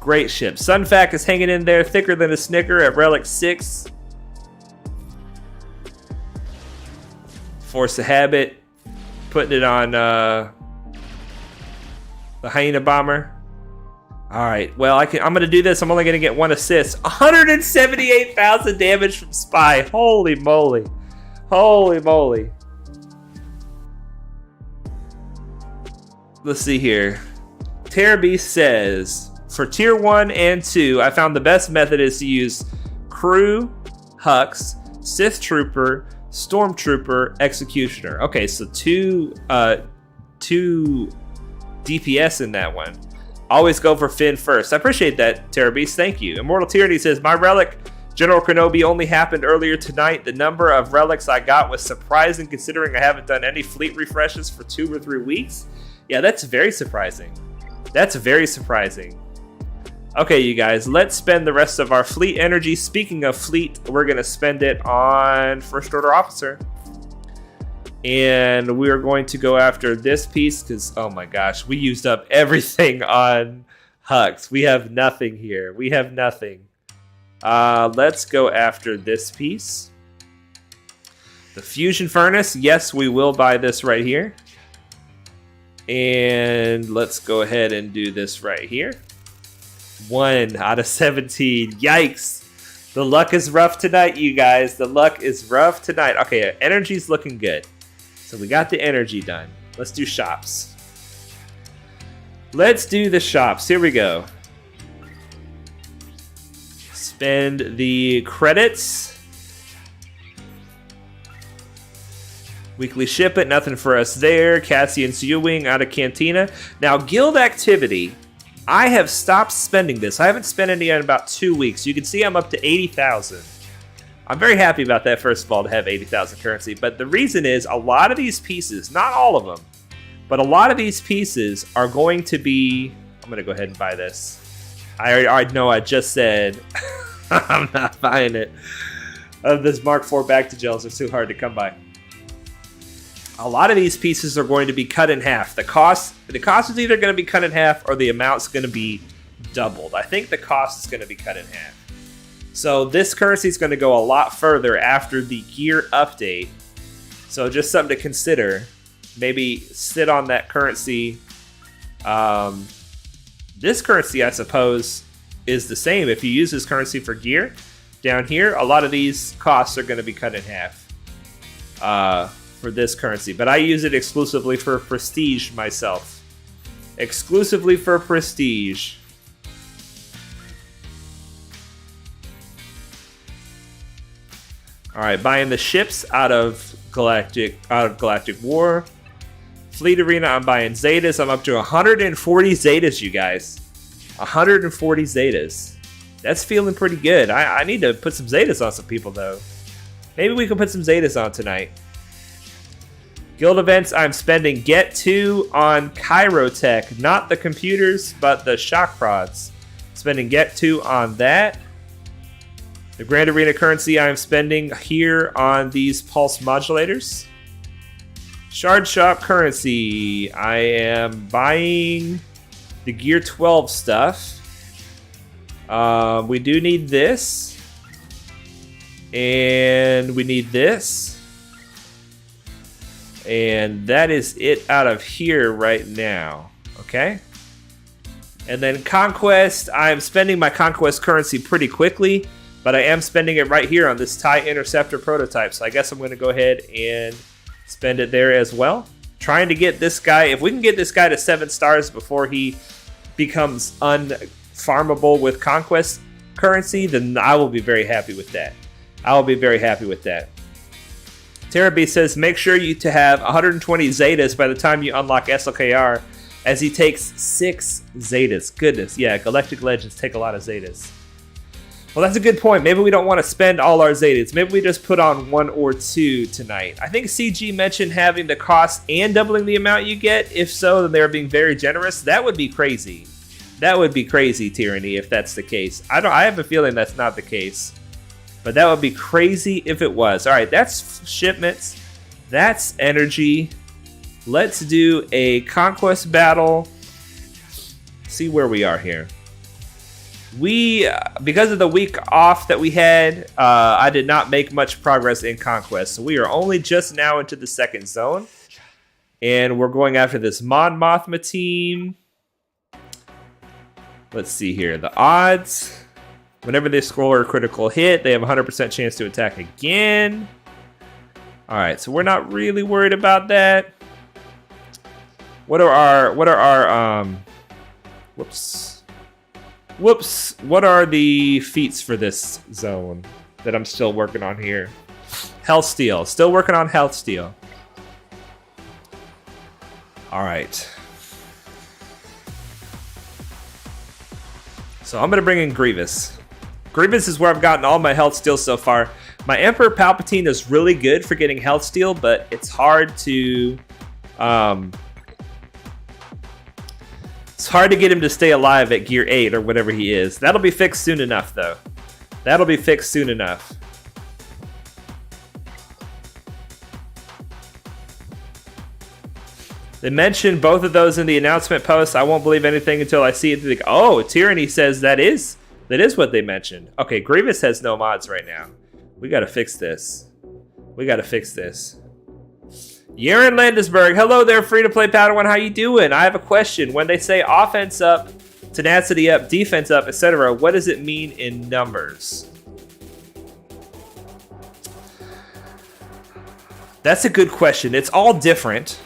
Great ship. Sunfac is hanging in there thicker than a Snicker at Relic 6. Force of Habit. Putting it on the Hyena Bomber. Alright, well, I'm going to do this. I'm only going to get one assist. 178,000 damage from Spy. Holy moly. Holy moly. Let's see here. Terrorbeast says, for tier 1 and 2, I found the best method is to use Crew, Hux, Sith Trooper, Stormtrooper, Executioner. Okay, so two DPS in that one. Always go for Finn first. I appreciate that, Terrorbeast. Thank you. Immortal Tyranny says, my relic, General Kenobi, only happened earlier tonight. The number of relics I got was surprising considering I haven't done any fleet refreshes for 2 or 3 weeks. Yeah, that's very surprising. That's very surprising. Okay, you guys, let's spend the rest of our fleet energy. Speaking of fleet, we're going to spend it on First Order Officer. And we're going to go after this piece because, oh my gosh, we used up everything on Hux. We have nothing here. We have nothing. Let's go after this piece. The Fusion Furnace. Yes, we will buy this right here. And let's go ahead and do this right here. 1 out of 17. Yikes. The luck is rough tonight, you guys. The luck is rough tonight. Okay, energy's looking good. So we got the energy done. Let's do shops. Let's do the shops. Here we go. Spend the credits. Weekly ship it. Nothing for us there. Cassian's U-Wing out of Cantina. Now, guild activity. I have stopped spending this. I haven't spent any in about 2 weeks. You can see I'm up to 80,000. I'm very happy about that, first of all, to have 80,000 currency. But the reason is a lot of these pieces, not all of them, but a lot of these pieces are going to be... I'm going to go ahead and buy this. I know I just said I'm not buying it. This Mark IV back to gels are too hard to come by. A lot of these pieces are going to be cut in half. The cost is either going to be cut in half or the amount's going to be doubled. I think the cost is going to be cut in half. So this currency is going to go a lot further after the gear update. So just something to consider. Maybe sit on that currency. This currency, I suppose, is the same. If you use this currency for gear, down here, a lot of these costs are going to be cut in half for this currency. But I use it exclusively for prestige myself. Exclusively for prestige. All right, buying the ships out of Galactic War. Fleet Arena, I'm buying Zetas. I'm up to 140 Zetas, you guys. 140 Zetas. That's feeling pretty good. I need to put some Zetas on some people, though. Maybe we can put some Zetas on tonight. Guild events, I'm spending Get 2 on Chirotech. Not the computers, but the shock prods. Spending Get 2 on that. The Grand Arena currency I'm spending here on these pulse modulators. Shard Shop currency. I am buying the Gear 12 stuff. We do need this. And we need this. And that is it out of here right now. Okay. And then Conquest, I'm spending my Conquest currency pretty quickly, but I am spending it right here on this TIE Interceptor prototype. So I guess I'm going to go ahead and spend it there as well. Trying to get this guy, if we can get this guy to 7 stars before he becomes unfarmable with Conquest currency, then I will be very happy with that. I will be very happy with that. Teraby says, make sure you to have 120 Zetas by the time you unlock SLKR, as he takes 6 Zetas. Goodness, yeah, Galactic Legends take a lot of Zetas. Well, that's a good point. Maybe we don't want to spend all our Zetas. Maybe we just put on 1 or 2 tonight. I think CG mentioned having the cost and doubling the amount you get. If so, then they're being very generous. That would be crazy. That would be crazy, Tyranny, if that's the case. I have a feeling that's not the case. But that would be crazy if it was. All right, that's shipments. That's energy. Let's do a Conquest battle. See where we are here. We, because of the week off that we had, I did not make much progress in Conquest. So we are only just now into the second zone. And we're going after this Mon Mothma team. Let's see here. The odds. Whenever they score a critical hit, they have a 100% chance to attack again. All right, so we're not really worried about that. What are our whoops. What are the feats for this zone that I'm still working on here? Health Steal. Still working on Health Steal. All right. So I'm going to bring in Grievous. Grievous is where I've gotten all my health steals so far. My Emperor Palpatine is really good for getting health steal, but it's hard to get him to stay alive at gear 8 or whatever he is. That'll be fixed soon enough, though. That'll be fixed soon enough. They mentioned both of those in the announcement post. I won't believe anything until I see it. Oh, Tyranny says that is what they mentioned. Okay, Grievous has no mods right now. We gotta fix this. Yaren Landesberg, hello there, free-to-play Padawan. How you doing? I have a question. When they say offense up, tenacity up, defense up, etc., what does it mean in numbers? That's a good question. It's all different.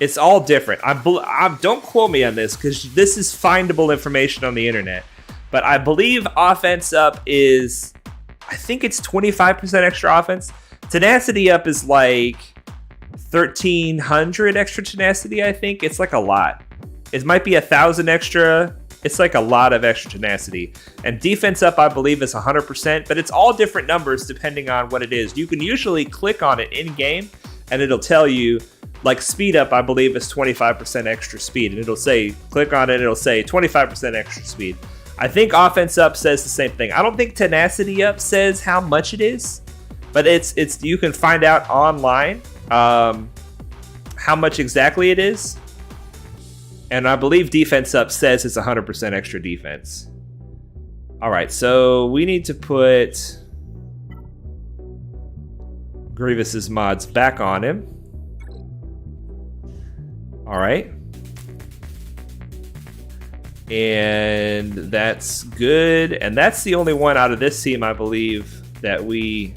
Don't quote me on this, because this is findable information on the internet. But I believe offense up is, I think it's 25% extra offense. Tenacity up is like 1,300 extra tenacity, I think. It's like a lot. It might be 1,000 extra. It's like a lot of extra tenacity. And defense up, I believe, is 100%. But it's all different numbers depending on what it is. You can usually click on it in-game, and it'll tell you, like speed up, I believe, is 25% extra speed. And it'll say, click on it, it'll say 25% extra speed. I think offense up says the same thing. I don't think tenacity up says how much it is, but it's you can find out online how much exactly it is. And I believe defense up says it's 100% extra defense. All right, so we need to put Grievous's mods back on him. All right. And that's good. And that's the only one out of this team, I believe, that we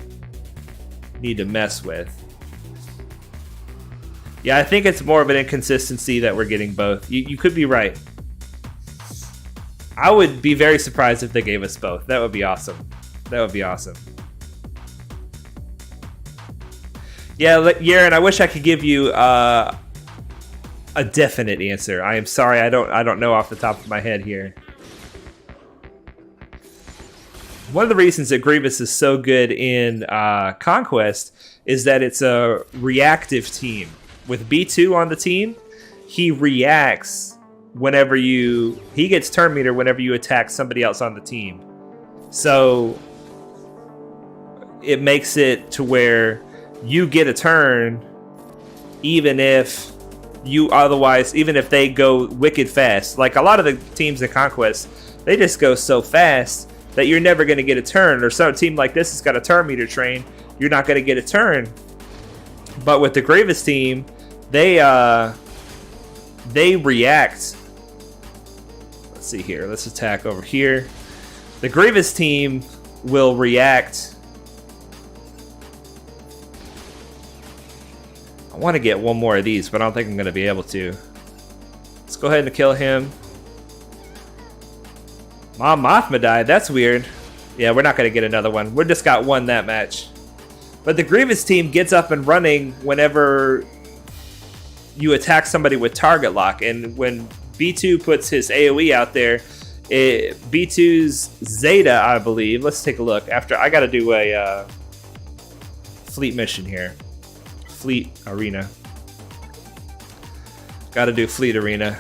need to mess with. Yeah, I think it's more of an inconsistency that we're getting both. You could be right. I would be very surprised if they gave us both. That would be awesome. Yeah, Yaren, I wish I could give you a definite answer. I am sorry, I don't know off the top of my head here. One of the reasons that Grievous is so good in Conquest is that it's a reactive team. With B2 on the team, he reacts whenever he gets turn meter whenever you attack somebody else on the team. So it makes it to where you get a turn even if they go wicked fast. Like a lot of the teams in Conquest, they just go so fast that you're never going to get a turn, or some team like this has got a turn meter train, you're not going to get a turn. But with the Grievous team, they react. Let's see here. Let's attack over here. The Grievous team will react. I want to get one more of these, but I don't think I'm going to be able to. Let's go ahead and kill him. Mom Mothma died. That's weird. Yeah, we're not going to get another one. We just got one that match. But the Grievous team gets up and running whenever you attack somebody with target lock. And when B2 puts his AoE out there, B2's Zeta, I believe. Let's take a look. After I got to do a fleet mission here. Fleet Arena. Got to do Fleet Arena.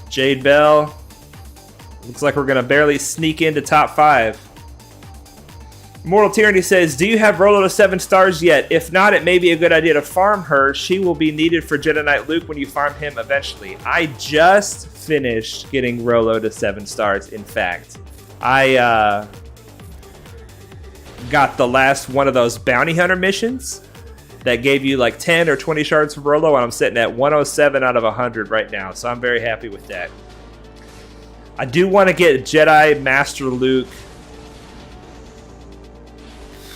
Jade Bell. Looks like we're going to barely sneak into top 5. Mortal Tyranny says, do you have Rolo to 7 stars yet? If not, it may be a good idea to farm her. She will be needed for Jedi Knight Luke when you farm him eventually. I just finished getting Rolo to 7 stars, in fact. I got the last one of those bounty hunter missions that gave you like 10 or 20 shards of Rolo, and I'm sitting at 107 out of 100 right now, so I'm very happy with that. I do want to get Jedi Master Luke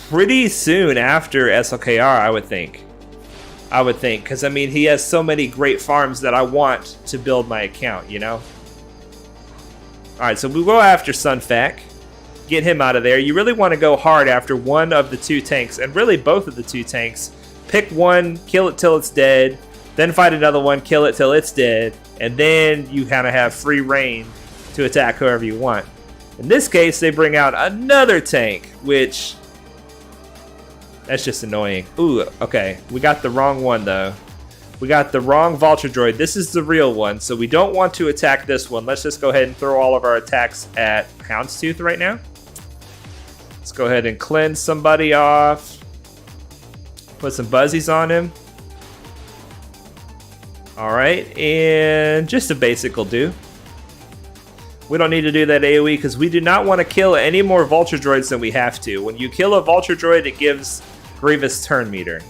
pretty soon after SLKR, I would think. Because, I mean, he has so many great farms that I want to build my account, you know? Alright, so we go after Sunfac. Get him out of there. You really want to go hard after one of the 2 tanks, and really both of the 2 tanks. Pick one, kill it till it's dead, then fight another one, kill it till it's dead, and then you kind of have free reign to attack whoever you want. In this case, they bring out another tank, which... that's just annoying. Ooh, okay. We got the wrong one, though. We got the wrong Vulture Droid. This is the real one, so we don't want to attack this one. Let's just go ahead and throw all of our attacks at Houndstooth right now. Let's go ahead and cleanse somebody off. Put some Buzzies on him. Alright, and just a basic will do. We don't need to do that AoE because we do not want to kill any more Vulture Droids than we have to. When you kill a Vulture Droid, it gives Grievous turn meter.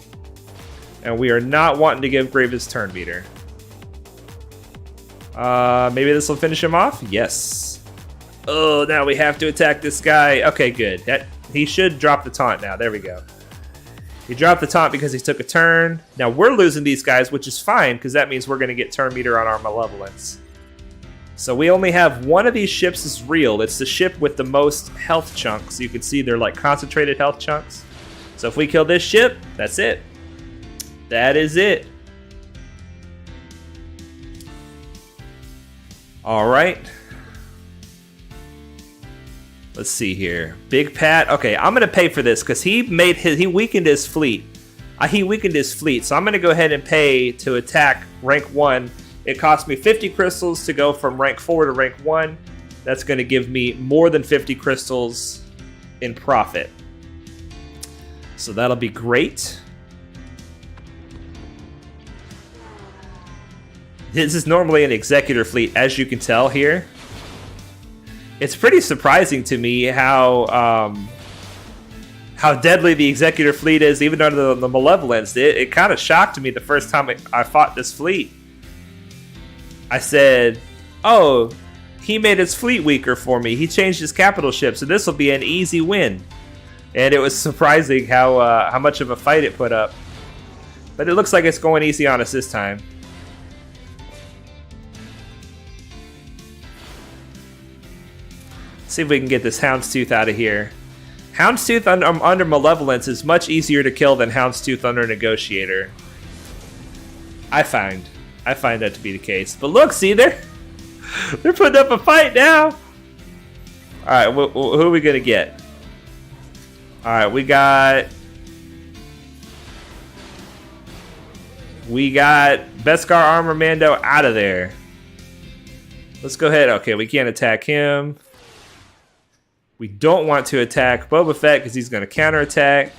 And we are not wanting to give Grievous turn meter. Maybe this will finish him off? Yes. Oh, now we have to attack this guy. Okay, good. He should drop the taunt now. There we go. He dropped the taunt because he took a turn. Now we're losing these guys, which is fine because that means we're going to get turn meter on our Malevolence. So we only have one of these ships is real. It's the ship with the most health chunks. You can see they're like concentrated health chunks. So if we kill this ship, that's it. That is it. All right. Let's see here. Big Pat. Okay, I'm going to pay for this because he weakened his fleet. He weakened his fleet. So I'm going to go ahead and pay to attack rank 1. It cost me 50 crystals to go from rank 4 to rank 1. That's going to give me more than 50 crystals in profit. So that'll be great. This is normally an executor fleet, as you can tell here. It's pretty surprising to me how deadly the executor fleet is, even under the Malevolence. It kind of shocked me the first time I fought this fleet. I said, oh, he made his fleet weaker for me. He changed his capital ship, so this will be an easy win. And it was surprising how much of a fight it put up. But it looks like it's going easy on us this time. See if we can get this Houndstooth out of here. Houndstooth under Malevolence is much easier to kill than Houndstooth under Negotiator. I find that to be the case. But look, see, they're putting up a fight now. All right, who are we gonna get? All right, we got Beskar Armor Mando out of there. Let's go ahead. Okay, we can't attack him. We don't want to attack Boba Fett because he's going to counterattack.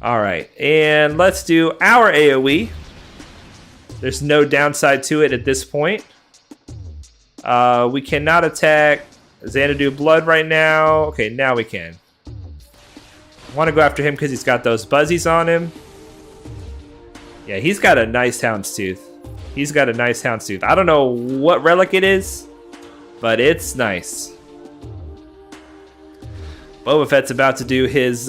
All right, and let's do our AoE. There's no downside to it at this point. We cannot attack Xanadu Blood right now. Okay, now we can. I want to go after him because he's got those buzzies on him. Yeah, he's got a nice Houndstooth. He's got a nice Houndstooth. I don't know what relic it is, but it's nice. Boba Fett's about to do his...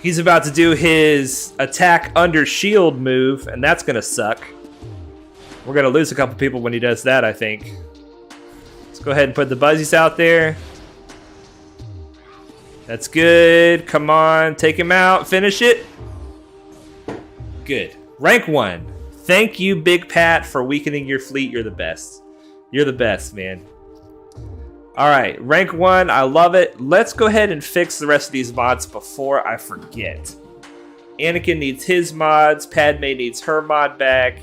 he's about to do his attack under shield move, and that's going to suck. We're going to lose a couple people when he does that, I think. Let's go ahead and put the buzzies out there. That's good. Come on, take him out. Finish it. Good. Rank 1. Thank you, Big Pat, for weakening your fleet. You're the best. You're the best, man. All right, rank 1. I love it. Let's go ahead and fix the rest of these mods before I forget. Anakin needs his mods. Padme needs her mod back.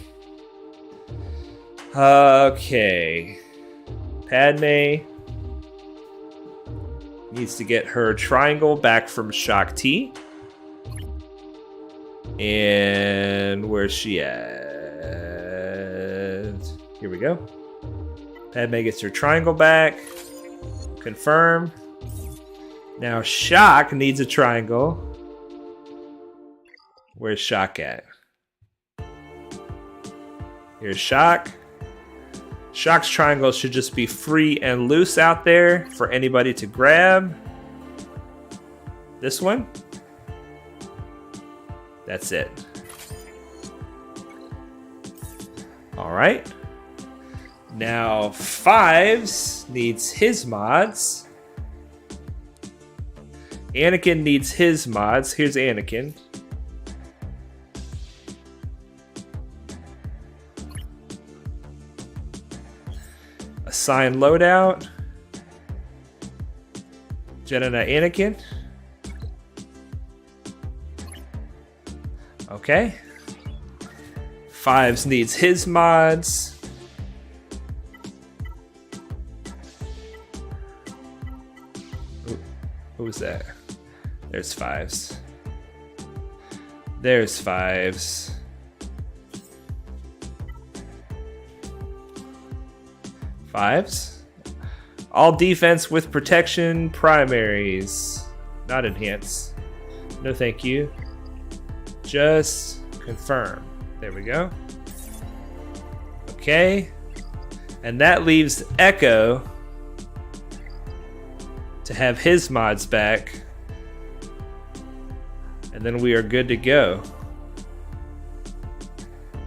Okay. Padme needs to get her triangle back from Shaak Ti. And where's she at? Here we go. Padme gets her triangle back. Confirm. Now Shaak needs a triangle. Where's Shaak at? Here's Shaak. Shaak's triangle should just be free and loose out there for anybody to grab. This one. That's it. All right. Now Fives needs his mods. Anakin needs his mods. Here's Anakin. Assign loadout. Jedi Knight Anakin. Okay. Fives needs his mods. Who was that? There's Fives. There's Fives. Fives. All defense with protection primaries. Not enhance. No thank you. Just confirm. There we go. Okay. And that leaves Echo to have his mods back. And then we are good to go.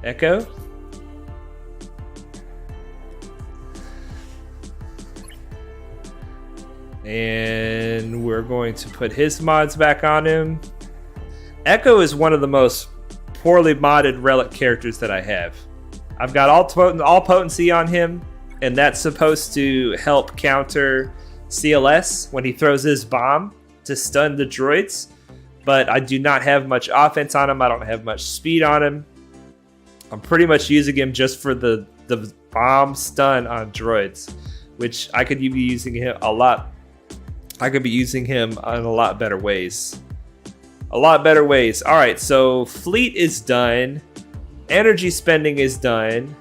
Echo. And we're going to put his mods back on him. Echo is one of the most poorly modded relic characters that I have. I've got all potency on him, and that's supposed to help counter CLS when he throws his bomb to stun the droids. But I do not have much offense on him. I don't have much speed on him. I'm pretty much using him just for the bomb stun on droids, which I could be using him a lot. I could be using him in a lot better ways. A lot better ways. All right, so fleet is done. Energy spending is done.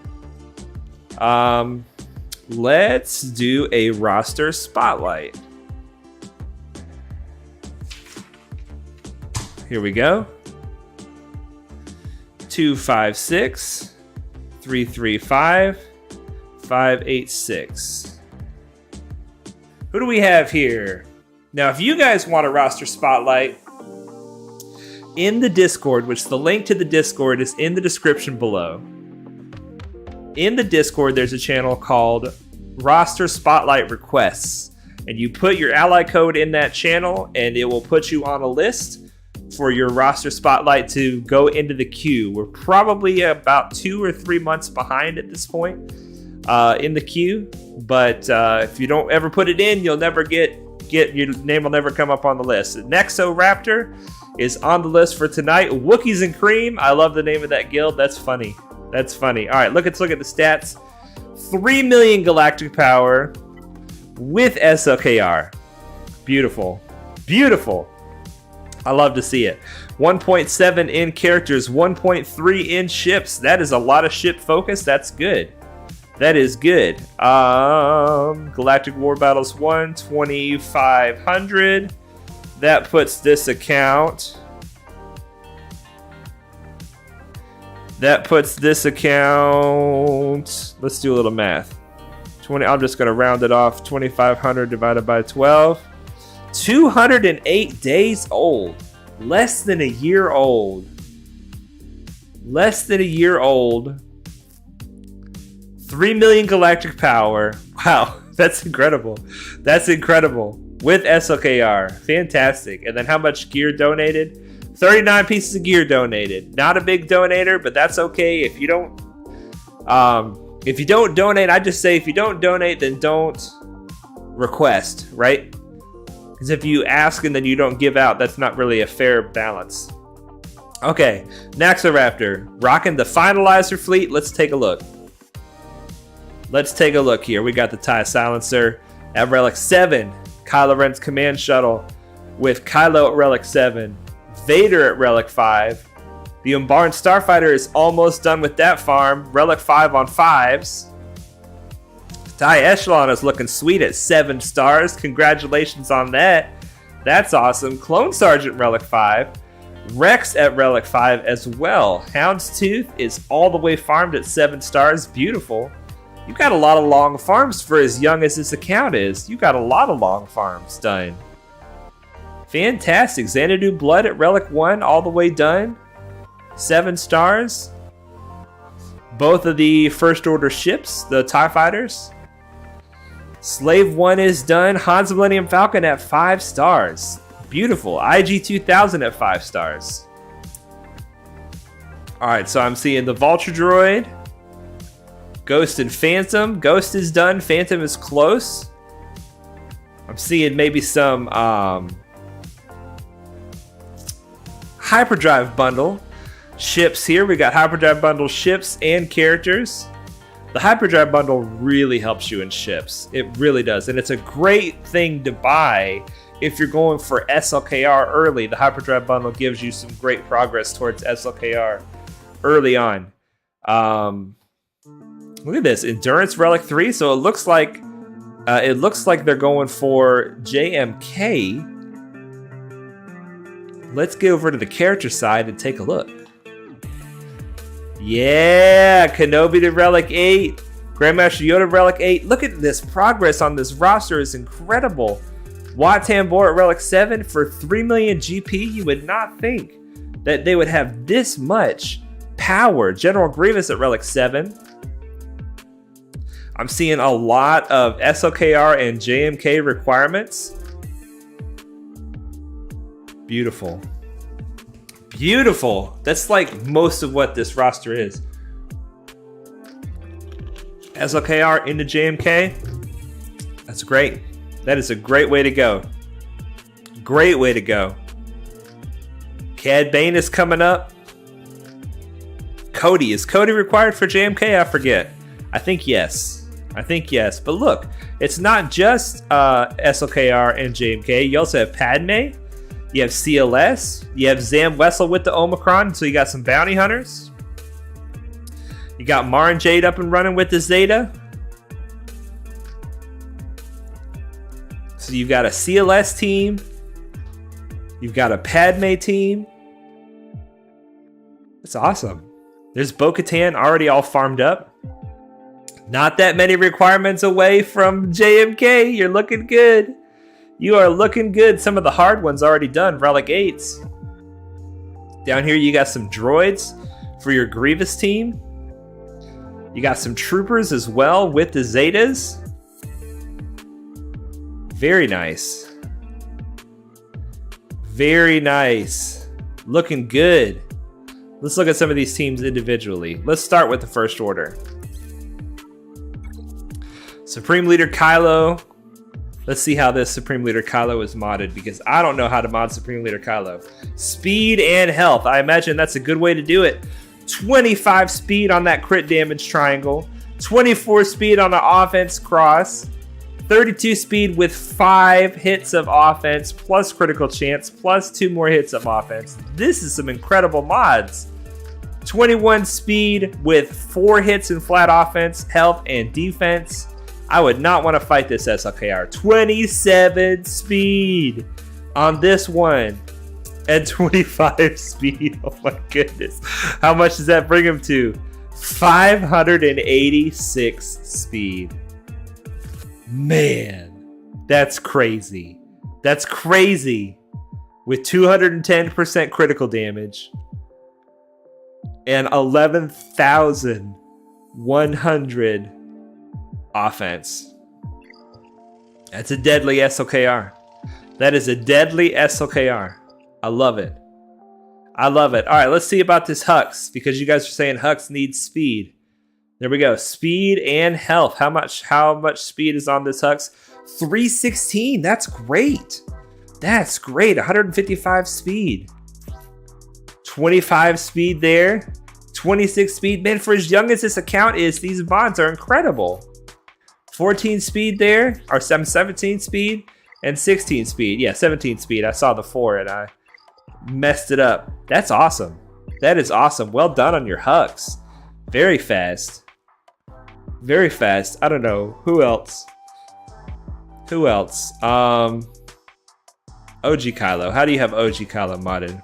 Let's do a roster spotlight. Here we go. 256 335 586. Who do we have here? Now, if you guys want a roster spotlight, in the Discord, which the link to the Discord is in the description below. In the Discord, there's a channel called Roster Spotlight Requests. And you put your ally code in that channel, and it will put you on a list for your roster spotlight to go into the queue. We're probably about 2 or 3 months behind at this point in the queue. But if you don't ever put it in, you'll never get your name will never come up on the list. Nexo Raptor is on the list for tonight. Wookiees and Cream. I love the name of that guild. That's funny. That's funny. All right, let's look at the stats. 3 million galactic power with SOKR. Beautiful. Beautiful. I love to see it. 1.7 in characters, 1.3 in ships. That is a lot of ship focus. That's good. That is good. Galactic War Battles 1, 2,500. That puts this account. Let's do a little math. 20. I'm just going to round it off. 2,500 divided by 12. 208 days old. Less than a year old. 3 million galactic power. Wow, that's incredible. With SLKR. Fantastic. And then how much gear donated? 39 pieces of gear donated. Not a big donator, but that's okay. If you don't donate, I just say if you don't donate, then don't request, right? Because if you ask and then you don't give out, that's not really a fair balance. Okay, Naxoraptor, rocking the Finalizer fleet. Let's take a look. Here. We got the TIE Silencer at Relic 7. Kylo Ren's command shuttle with Kylo at Relic 7. Vader at Relic 5. The Umbaran Starfighter is almost done with that farm. Relic 5 on 5s. TIE Echelon is looking sweet at 7 stars. Congratulations on that. That's awesome. Clone Sergeant Relic 5. Rex at Relic 5 as well. Houndstooth is all the way farmed at 7 stars. Beautiful. You've got a lot of long farms for as young as this account is. You got a lot of long farms done. Fantastic. Xanadu Blood at Relic 1 all the way done. 7 stars. Both of the First Order ships, the TIE Fighters. Slave 1 is done. Han's Millennium Falcon at 5 stars. Beautiful. IG-2000 at 5 stars. Alright, so I'm seeing the Vulture Droid. Ghost and Phantom. Ghost is done. Phantom is close. I'm seeing maybe some Hyperdrive bundle ships here. We got Hyperdrive bundle ships and characters. The Hyperdrive bundle really helps you in ships. It really does. And it's a great thing to buy if you're going for SLKR early. The Hyperdrive bundle gives you some great progress towards SLKR early on. Look at this. Endurance Relic 3. So it looks like they're going for JMK. Let's go over to the character side and take a look. Yeah, Kenobi to Relic 8. Grandmaster Yoda Relic 8. Look at this progress on this roster is incredible. Wat Tambor at Relic 7 for 3 million GP. You would not think that they would have this much power. General Grievous at Relic 7. I'm seeing a lot of SLKR and JMK requirements. Beautiful. Beautiful. That's like most of what this roster is. SLKR into JMK. That's great. That is a great way to go. Great way to go. Cad Bane is coming up. Cody. Is Cody required for JMK? I forget. I think yes. But look, it's not just SLKR and JMK. You also have Padme. You have CLS. You have Zam Wessel with the Omicron. So you got some bounty hunters. You got Mara Jade up and running with the Zeta. So you've got a CLS team. You've got a Padme team. That's awesome. There's Bo-Katan already all farmed up. Not that many requirements away from JMK. You're looking good. You are looking good. Some of the hard ones already done. Relic 8s. Down here you got some droids for your Grievous team. You got some troopers as well with the Zetas. Very nice. Very nice. Looking good. Let's look at some of these teams individually. Let's start with the First Order. Supreme Leader Kylo. Let's see how this Supreme Leader Kylo is modded, because I don't know how to mod Supreme Leader Kylo. Speed and health. I imagine that's a good way to do it. 25 speed on that crit damage triangle. 24 speed on the offense cross. 32 speed with 5 hits of offense, plus critical chance, plus 2 more hits of offense. This is some incredible mods. 21 speed with 4 hits in flat offense, health, and defense. I would not want to fight this SLKR. 27 speed on this one. And 25 speed. Oh my goodness. How much does that bring him to? 586 speed. Man, that's crazy. That's crazy. With 210% critical damage and 11,100 offense. That's a deadly SLKR. That is a deadly SLKR. I love it. I love it. All right, let's see about this Hux, because you guys are saying Hux needs speed. There we go. Speed and health. How much speed is on this Hux? 316. That's great. That's great. 155 speed. 25 speed there. 26 speed. Man, for as young as this account is, these bonds are incredible. 14 speed there. Or 17 speed. And 16 speed. Yeah, 17 speed. I saw the 4 and I messed it up. That's awesome. That is awesome. Well done on your Hux. Very fast. Very fast. I don't know. Who else? Who else? OG Kylo. How do you have OG Kylo modded?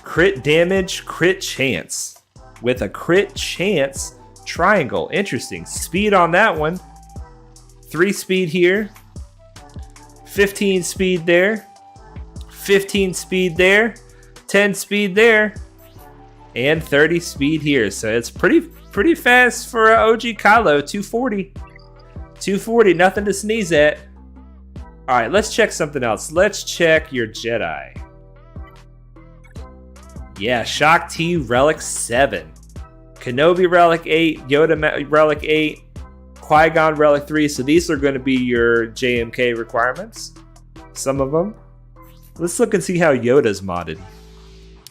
Crit damage, crit chance. With a crit chance triangle. Interesting. Speed on that one. 3 speed here. 15 speed there. 15 speed there. 10 speed there. And 30 speed here. So it's pretty fast for OG Kylo. 240. 240. Nothing to sneeze at. All right, let's check something else. Let's check your Jedi. Yeah, Shock T Relic 7. Kenobi Relic 8. Yoda Relic 8. Qui-Gon Relic 3. So these are going to be your JMK requirements. Some of them. Let's look and see how Yoda's modded.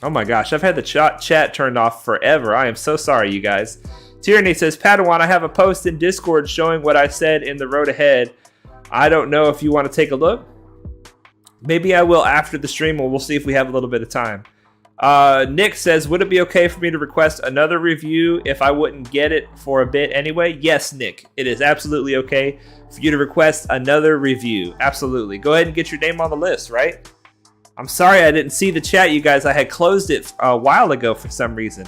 Oh my gosh, I've had the chat turned off forever. I am so sorry, you guys. Tyranny says, Padawan, I have a post in Discord showing what I said in the road ahead. I don't know if you want to take a look. Maybe I will after the stream, or we'll see if we have a little bit of time. Nick says, would it be okay for me to request another review if I wouldn't get it for a bit anyway? Yes, Nick, it is absolutely okay for you to request another review. Absolutely. Go ahead and get your name on the list, right? I'm sorry I didn't see the chat, you guys. I had closed it a while ago for some reason.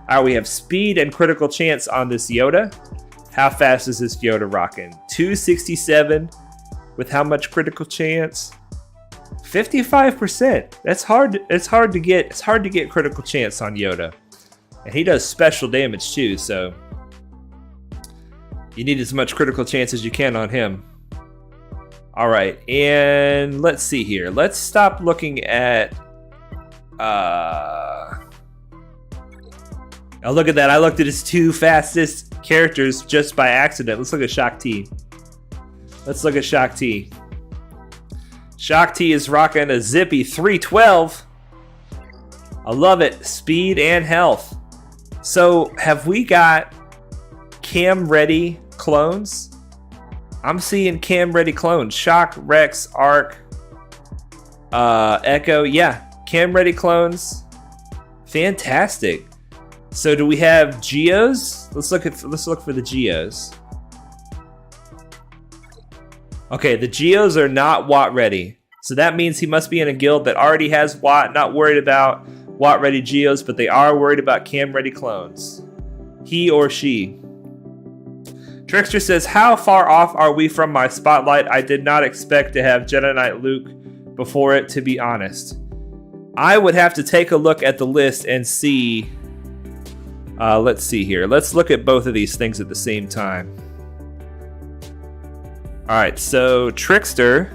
All right, we have speed and critical chance on this Yoda. How fast is this Yoda rocking? 267 with how much critical chance? 55%. That's hard. It's hard to get critical chance on Yoda. And he does special damage too, so you need as much critical chance as you can on him. All right, and let's see here. Let's stop looking at oh, look at that. I looked at his 2 fastest characters just by accident. Let's look at Shock T. Let's look at Shock T. Shock T is rocking a zippy 312. I love it. Speed and health. So have we got cam ready clones? I'm seeing cam ready clones. Shock, Rex, Arc, Echo. Yeah, cam ready clones. Fantastic. So do we have Geos? Let's look for the Geos. Okay, the Geos are not Watt ready. So that means he must be in a guild that already has Watt, not worried about Watt ready Geos, but they are worried about cam ready clones. He or she. Trickster says, how far off are we from my spotlight? I did not expect to have Jedi Knight Luke before it, to be honest. I would have to take a look at the list and see. Let's see here. Let's look at both of these things at the same time. All right, so Trickster.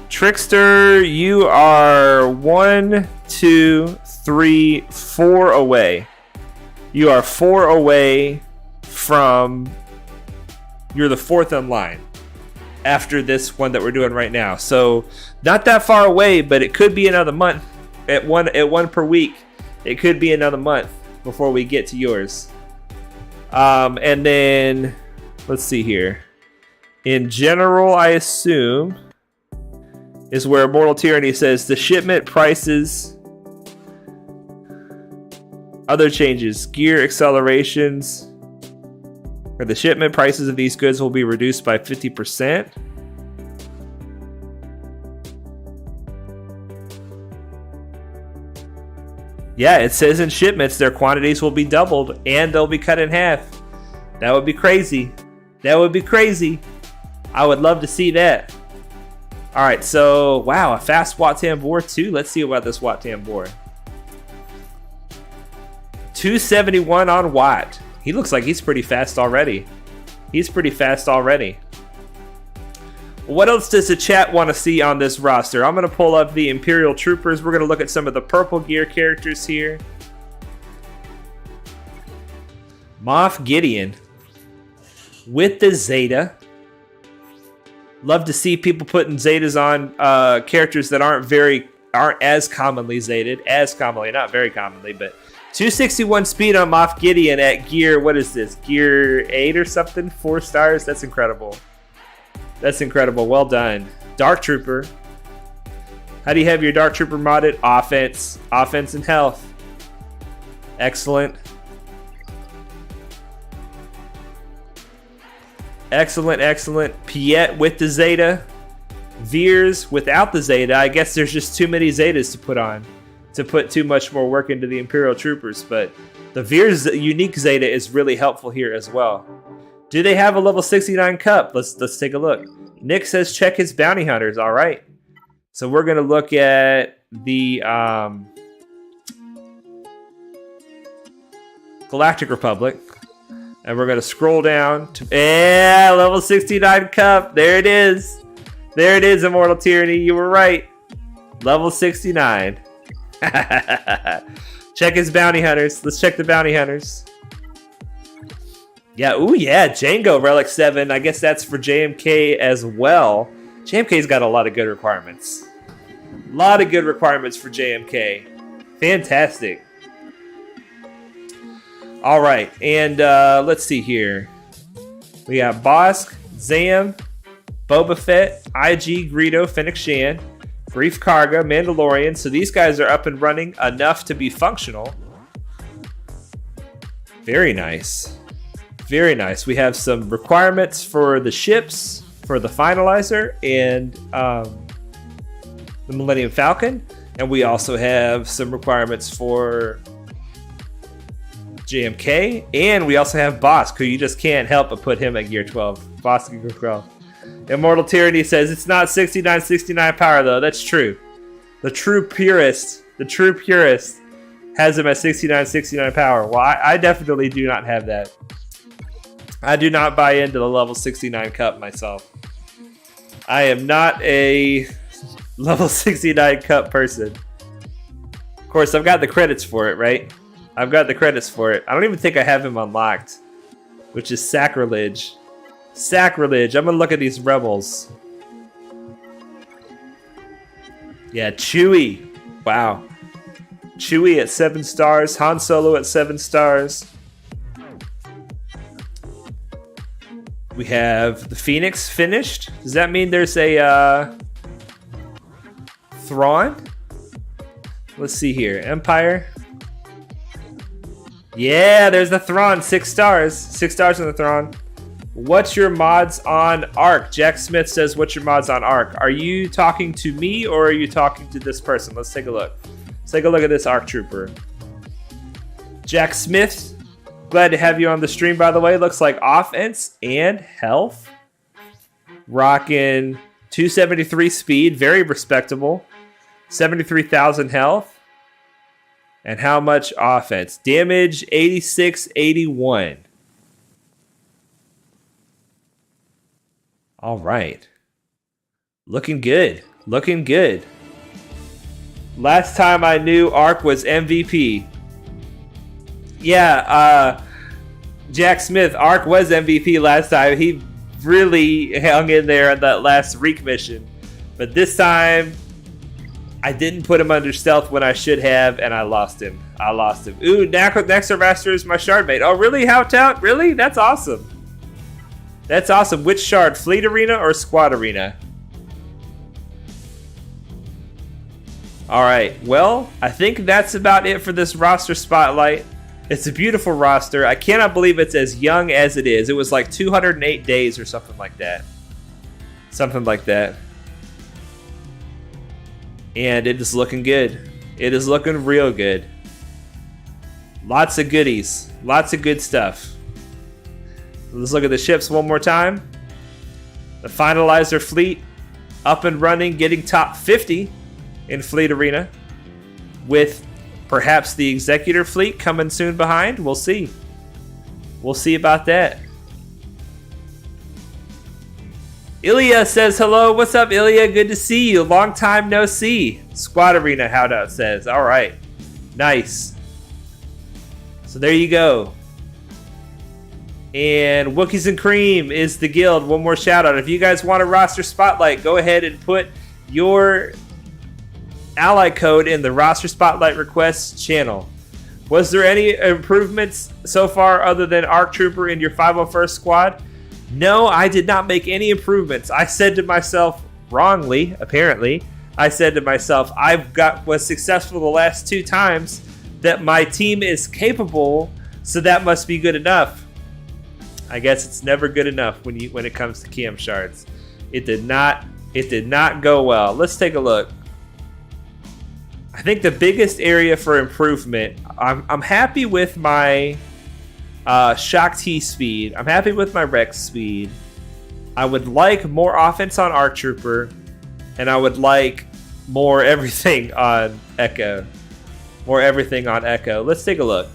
Trickster, you are 1, 2, 3, 4 away. You are 4 away from. You're the 4th in line after this one that we're doing right now. So not that far away, but it could be another month. At one per week, it could be another month before we get to yours. And then, let's see here. In general, I assume, is where Mortal Tyranny says the shipment prices, other changes, gear accelerations, or the shipment prices of these goods will be reduced by 50%. Yeah, it says in shipments their quantities will be doubled and they'll be cut in half. That would be crazy. That would be crazy. I would love to see that. All right, so wow, a fast Wat Tambor too. Let's see about this Wat Tambor. 271 on Watt. He looks like he's pretty fast already. He's pretty fast already. What else does the chat want to see on this roster? I'm going to pull up the Imperial Troopers. We're going to look at some of the purple gear characters here. Moff Gideon with the Zeta. Love to see people putting Zetas on characters that aren't as commonly Zeted. Not very commonly, but 261 speed on Moff Gideon at gear, what is this? Gear 8 or something? 4 stars? That's incredible. That's incredible. Well done. Dark Trooper. How do you have your Dark Trooper modded? Offense. Offense and health. Excellent. Excellent, excellent. Piet with the Zeta. Veers without the Zeta. I guess there's just too many Zetas to put on, to put too much more work into the Imperial Troopers. But the Veers unique Zeta is really helpful here as well. Do they have a level 69 cup? Let's take a look. Nick says check his bounty hunters. All right. So we're going to look at the Galactic Republic. And we're going to scroll down to level 69 cup. There it is. There it is, Immortal Tyranny. You were right. Level 69. Check his bounty hunters. Let's check the bounty hunters. Yeah, ooh yeah, Django Relic 7. I guess that's for JMK as well. JMK's got a lot of good requirements. A lot of good requirements for JMK. Fantastic. All right, and let's see here. We got Bosk, Zam, Boba Fett, IG, Greedo, Fennec Shan, Grief Karga, Mandalorian. So these guys are up and running enough to be functional. Very nice. Very nice. We have some requirements for the ships, for the Finalizer, and the Millennium Falcon. And we also have some requirements for JMK. And we also have Bosk, who you just can't help but put him at gear 12. Bosk at gear 12. Immortal Tyranny says it's not 69 power, though. That's true. The true purist has him at 69 power. Well, I definitely do not have that. I do not buy into the level 69 cup myself. I am not a level 69 cup person. Of course, I've got the credits for it, right? I've got the credits for it. I don't even think I have him unlocked, which is sacrilege. Sacrilege. I'm going to look at these rebels. Yeah, Chewie. Wow. Chewie at 7 stars. Han Solo at 7 stars. We have the Phoenix finished. Does that mean there's a Thrawn? Let's see here. Empire. Yeah, there's the Thrawn. 6 stars. 6 stars on the Thrawn. What's your mods on Arc? Jack Smith says, what's your mods on Arc? Are you talking to me or are you talking to this person? Let's take a look. Let's take a look at this Arc Trooper. Jack Smith. Glad to have you on the stream, by the way. Looks like offense and health. Rocking 273 speed. Very respectable. 73,000 health. And how much offense? Damage 8681. All right. Looking good. Looking good. Last time I knew Arc was MVP. Yeah, Jack Smith, Arc was MVP last time. He really hung in there on that last Reek mission. But this time, I didn't put him under stealth when I should have, and I lost him. Ooh, next Harvester is my shard mate. Oh, really, Howtout? Really? That's awesome. That's awesome. Which shard? Fleet Arena or Squad Arena? Alright, well, I think that's about it for this roster spotlight. It's a beautiful roster. I cannot believe it's as young as it is. It was like 208 days or something like that. Something like that. And it is looking good. It is looking real good. Lots of goodies. Lots of good stuff. Let's look at the ships one more time. The Finalizer fleet up and running, getting top 50 in Fleet Arena. With perhaps the Executor fleet coming soon behind. We'll see. We'll see about that. Ilya says hello. What's up, Ilya? Good to see you. Long time no see. Squad Arena, Howdout says. All right. Nice. So there you go. And Wookiees and Cream is the guild. One more shout out. If you guys want a roster spotlight, go ahead and put your ally code in the roster spotlight requests channel. Was there any improvements so far other than ARC Trooper in your 501st squad? No, I did not make any improvements. I said to myself, wrongly, apparently, I said to myself, was successful the last 2 times, that my team is capable, so that must be good enough. I guess it's never good enough when it comes to cam shards. It did not go well. Let's take a look. I think the biggest area for improvement, I'm happy with my Shock T speed. I'm happy with my Rex speed. I would like more offense on ARC Trooper, and I would like more everything on Echo. More everything on Echo. Let's take a look.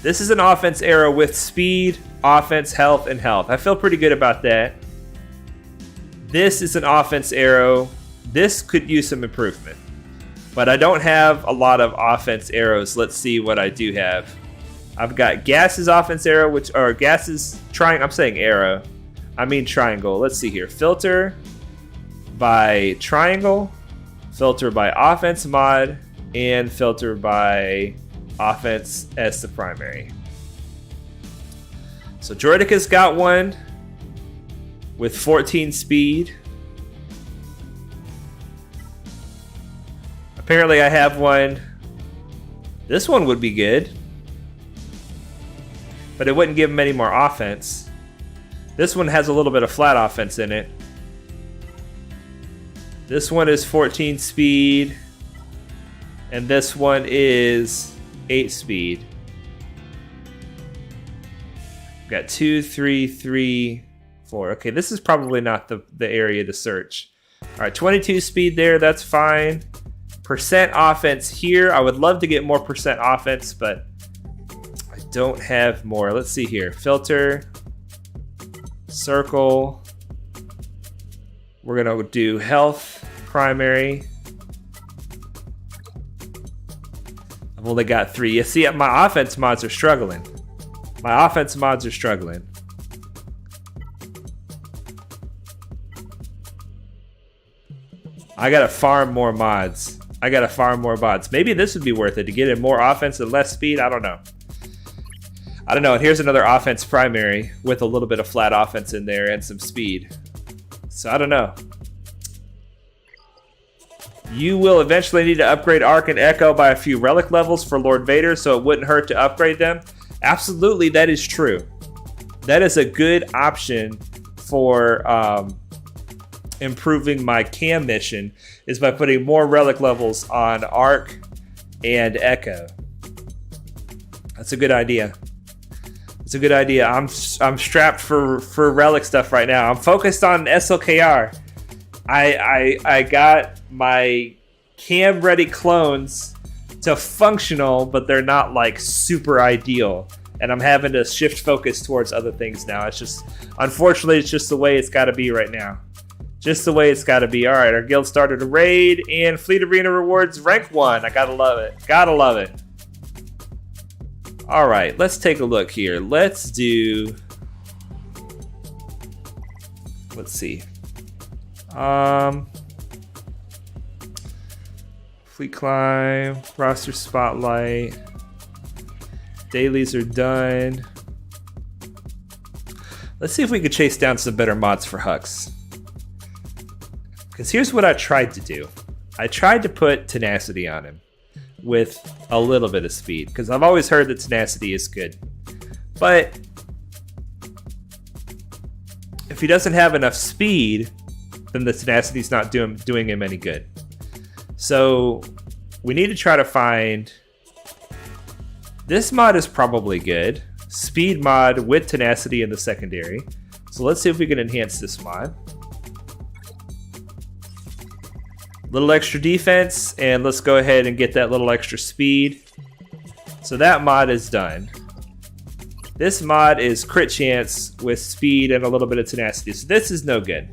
This is an offense arrow with speed, offense, health, and health. I feel pretty good about that. This is an offense arrow. This could use some improvement. But I don't have a lot of offense arrows. Let's see what I do have. I've got Gas's offense arrow, Gas's triangle. I'm saying arrow. I mean triangle. Let's see here. Filter by triangle, filter by offense mod, and filter by offense as the primary. So Droidica's got one with 14 speed. Apparently I have one. This one would be good, but it wouldn't give him any more offense. This one has a little bit of flat offense in it. This one is 14 speed, and this one is 8 speed. Got 2, 3, 3, 4. Okay, this is probably not the area to search. All right, 22 speed there, that's fine. Percent offense here. I would love to get more percent offense, but I don't have more. Let's see here. Filter, circle. We're going to do health, primary. I've only got 3. You see, my offense mods are struggling. My offense mods are struggling. I got to farm more mods. Maybe this would be worth it to get in more offense and less speed. I don't know. And here's another offense primary with a little bit of flat offense in there and some speed. So I don't know. You will eventually need to upgrade Arc and Echo by a few relic levels for Lord Vader, so it wouldn't hurt to upgrade them. Absolutely, that is true. That is a good option for improving my cam mission, is by putting more relic levels on Arc and Echo. That's a good idea. I'm strapped for relic stuff right now. I'm focused on SLKR. I got my cam ready clones to functional, but they're not like super ideal. And I'm having to shift focus towards other things now. Unfortunately, it's just the way it's got to be right now. Just the way it's got to be. All right, our guild started a raid, and Fleet Arena rewards rank 1. I gotta love it. All right, let's take a look here. Let's see. Fleet climb, roster spotlight. Dailies are done. Let's see if we can chase down some better mods for Hux. Because here's what I tried to do. I tried to put tenacity on him with a little bit of speed. Because I've always heard that tenacity is good. But if he doesn't have enough speed, then the tenacity's not doing him any good. So we need to try to find... This mod is probably good. Speed mod with tenacity in the secondary. So let's see if we can enhance this mod. Little extra defense, and let's go ahead and get that little extra speed. So that mod is done. This mod is crit chance with speed and a little bit of tenacity. So this is no good.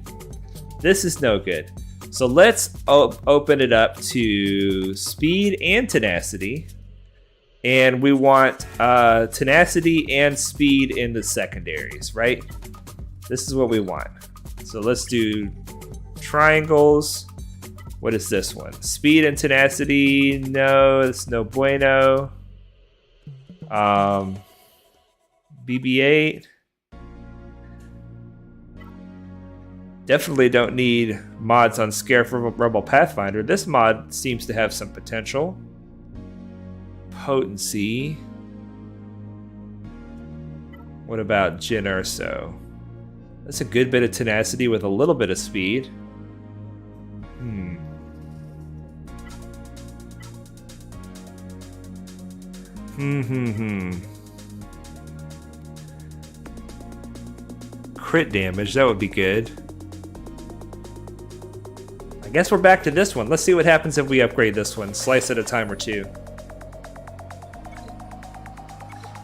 This is no good. So let's open it up to speed and tenacity. And we want tenacity and speed in the secondaries, right? This is what we want. So let's do triangles. What is this one? Speed and tenacity. No, it's no bueno. BB-8. Definitely don't need mods on Scare for Rebel Pathfinder. This mod seems to have some potential. Potency. What about Jin Urso? That's a good bit of tenacity with a little bit of speed. Crit damage, that would be good. I guess we're back to this one. Let's see what happens if we upgrade this one. Slice at a time or two.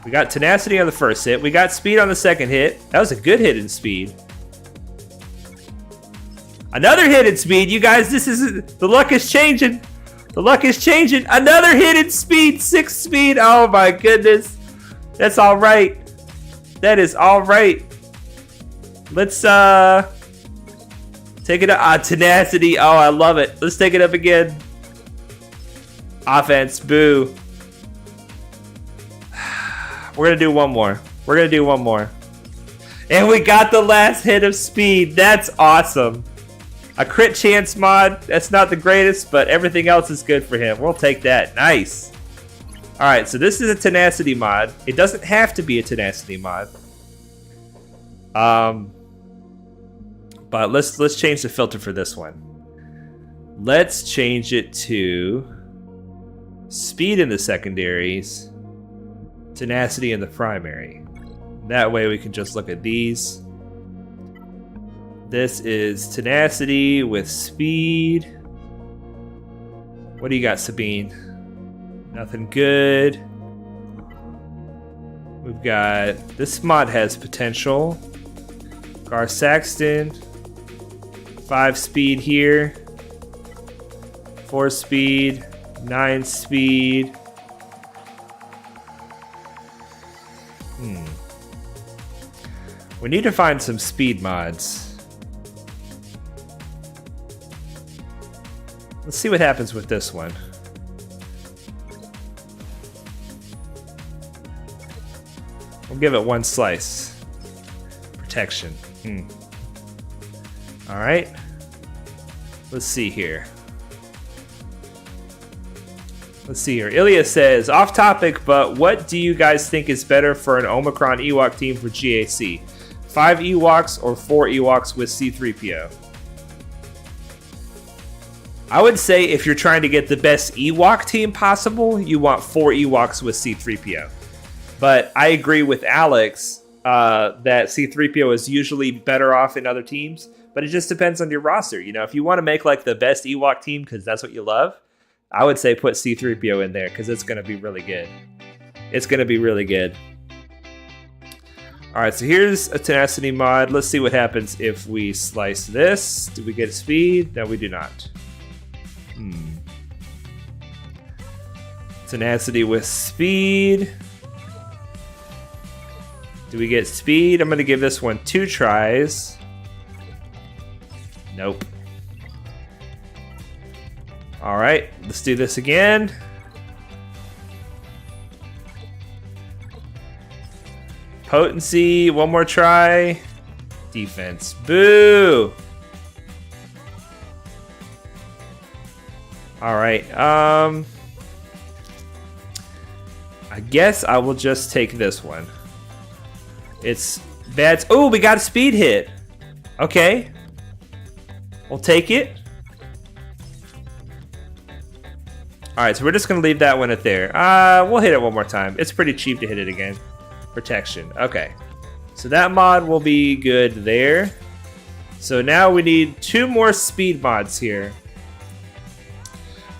We got tenacity on the first hit. We got speed on the second hit. That was a good hit in speed. Another hit in speed. You guys, this is... The luck is changing. The luck is changing. Another hit in speed. 6 speed. Oh my goodness. That's all right. That is all right. Let's take it up. Tenacity. Oh, I love it. Let's take it up again. Offense. Boo. We're going to do one more. We're going to do one more. And we got the last hit of speed. That's awesome. A crit chance mod. That's not the greatest, but everything else is good for him. We'll take that. Nice. All right, so this is a tenacity mod. It doesn't have to be a tenacity mod. But let's change the filter for this one. Let's change it to speed in the secondaries, tenacity in the primary. That way we can just look at these. This is tenacity with speed. What do you got, Sabine? Nothing good. We've got... This mod has potential. Gar Saxton. 5 speed here. 4 speed. 9 speed. We need to find some speed mods. Let's see what happens with this one. We'll give it 1 slice. Protection. Alright. Let's see here. Let's see here. Ilya says, off topic, but what do you guys think is better for an Omicron Ewok team for GAC? 5 Ewoks or 4 Ewoks with C-3PO? I would say if you're trying to get the best Ewok team possible, you want 4 Ewoks with C-3PO. But I agree with Alex that C-3PO is usually better off in other teams, but it just depends on your roster. You know, if you want to make like the best Ewok team because that's what you love, I would say put C-3PO in there because it's going to be really good. It's going to be really good. All right, so here's a tenacity mod. Let's see what happens if we slice this. Do we get speed? No, we do not. Tenacity with speed. Do we get speed? I'm going to give this one 2 tries. Nope. All right, let's do this again. Potency, one more try. Defense, boo. All right, I guess I will just take this one. It's bad. Oh, we got a speed hit. Okay, we'll take it. All right, so we're just gonna leave that one at there. We'll hit it one more time. It's pretty cheap to hit it again. Protection, okay. So that mod will be good there. So now we need 2 more speed mods here.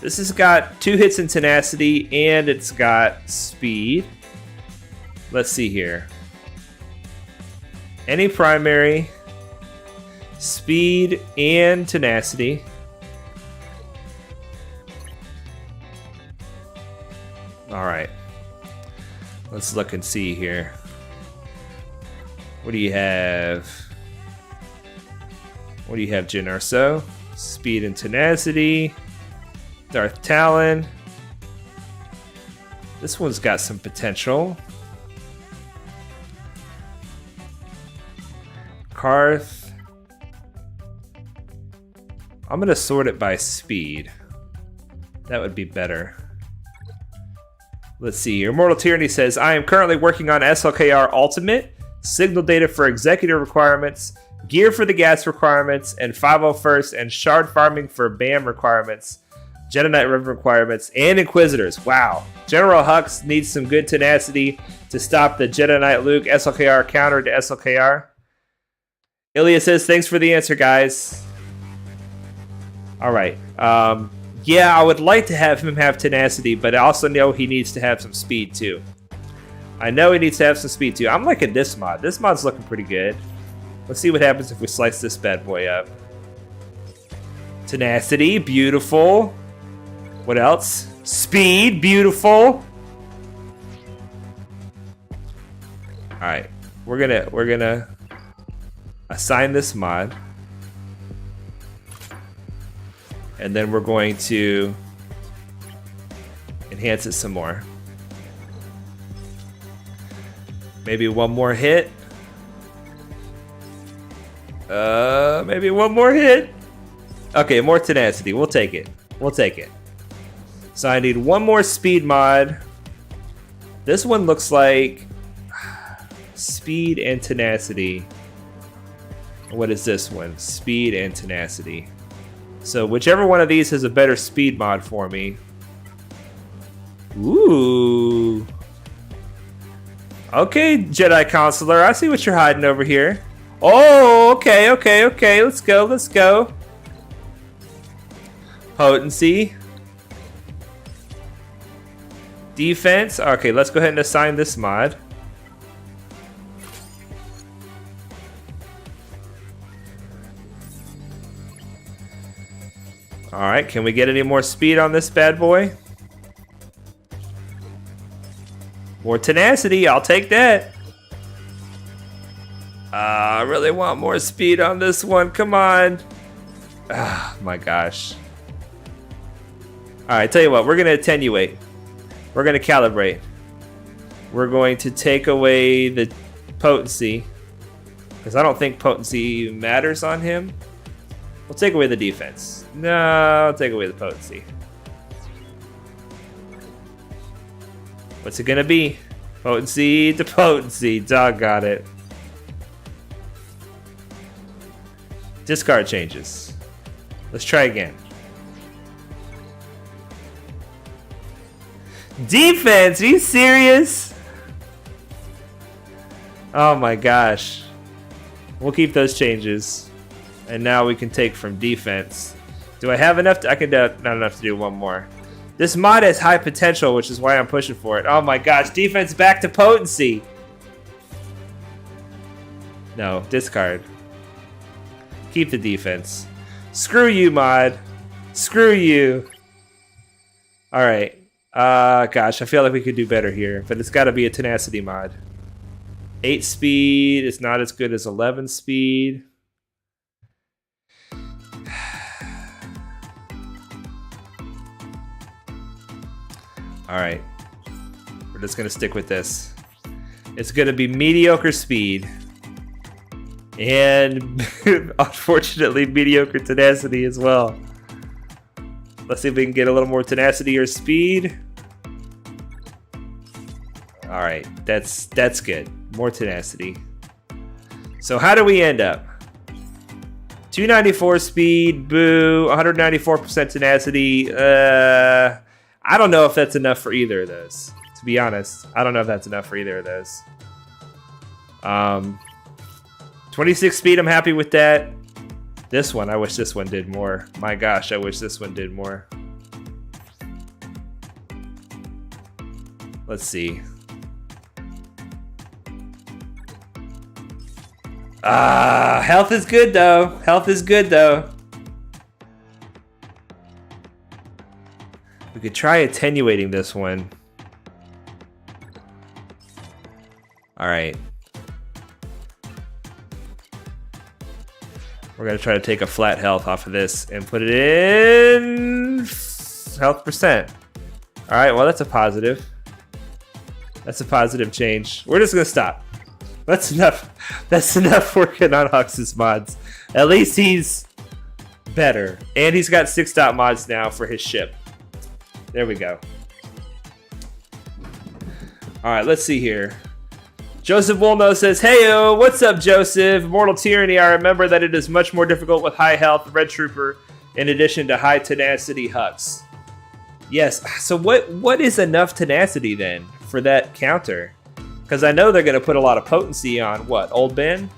This has got 2 hits in tenacity and it's got speed. Let's see here. Any primary, speed and tenacity. All right, let's look and see here. What do you have? What do you have, Jyn Erso? Speed and tenacity. Darth Talon. This one's got some potential. Karth. I'm gonna sort it by speed. That would be better. Let's see here. Immortal Tyranny says, I am currently working on SLKR Ultimate, signal data for executive requirements, gear for the gas requirements, and 501st and shard farming for BAM requirements, Jedi Knight River requirements, and Inquisitors. Wow. General Hux needs some good tenacity to stop the Jedi Knight Luke SLKR counter to SLKR. Ilya says, thanks for the answer, guys. All right. Yeah, I would like to have him have tenacity, but I also know he needs to have some speed too. I know he needs to have some speed too. I'm liking this mod. This mod's looking pretty good. Let's see what happens if we slice this bad boy up. Tenacity, beautiful. What else? Speed, beautiful. All right, we're gonna assign this mod. And then we're going to enhance it some more. Maybe one more hit. Maybe one more hit. Okay, more tenacity. We'll take it. We'll take it. So I need one more speed mod. This one looks like speed and tenacity. What is this one? Speed and tenacity. So whichever one of these has a better speed mod for me. Ooh. Okay, Jedi Consular, I see what you're hiding over here. Oh, okay. Let's go. Potency. Defense. Okay, let's go ahead and assign this mod. Alright, can we get any more speed on this bad boy? More tenacity, I'll take that. I really want more speed on this one, come on. Oh my gosh. Alright, tell you what, we're going to attenuate. We're going to calibrate. We're going to take away the potency. Because I don't think potency matters on him. We'll take away the defense. No, I'll take away the potency. What's it gonna be? Potency to potency. Doggone it. Discard changes. Let's try again. Defense? Are you serious? Oh my gosh. We'll keep those changes. And now we can take from defense. Do I have enough? I can not enough to do one more. This mod has high potential, which is why I'm pushing for it. Oh my gosh, defense back to potency. No, discard. Keep the defense. Screw you, mod. Screw you. All right. Gosh, I feel like we could do better here, but it's got to be a tenacity mod. 8 speed is not as good as 11 speed. All right. We're just going to stick with this. It's going to be mediocre speed. And unfortunately, mediocre tenacity as well. Let's see if we can get a little more tenacity or speed. All right, that's good. More tenacity. So how do we end up? 294 speed, boo. 194% tenacity. I don't know if that's enough for either of those. To be honest, I don't know if that's enough for either of those. 26 speed, I'm happy with that. This one, I wish this one did more. My gosh, I wish this one did more. Let's see. Health is good though. Health is good though. We could try attenuating this one. All right. We're gonna try to take a flat health off of this and put it in health percent. All right, well that's a positive. That's a positive change. We're just gonna stop. That's enough. That's enough working on Hux's mods. At least he's better. And he's got 6-dot mods now for his ship. There we go. All right, let's see here. Joseph Wolno says, "Heyo, what's up, Joseph? Mortal Tyranny, I remember that it is much more difficult with high health Red Trooper in addition to high tenacity Hux." Yes, so what is enough tenacity then for that counter? Because I know they're going to put a lot of potency on, what, Old Ben?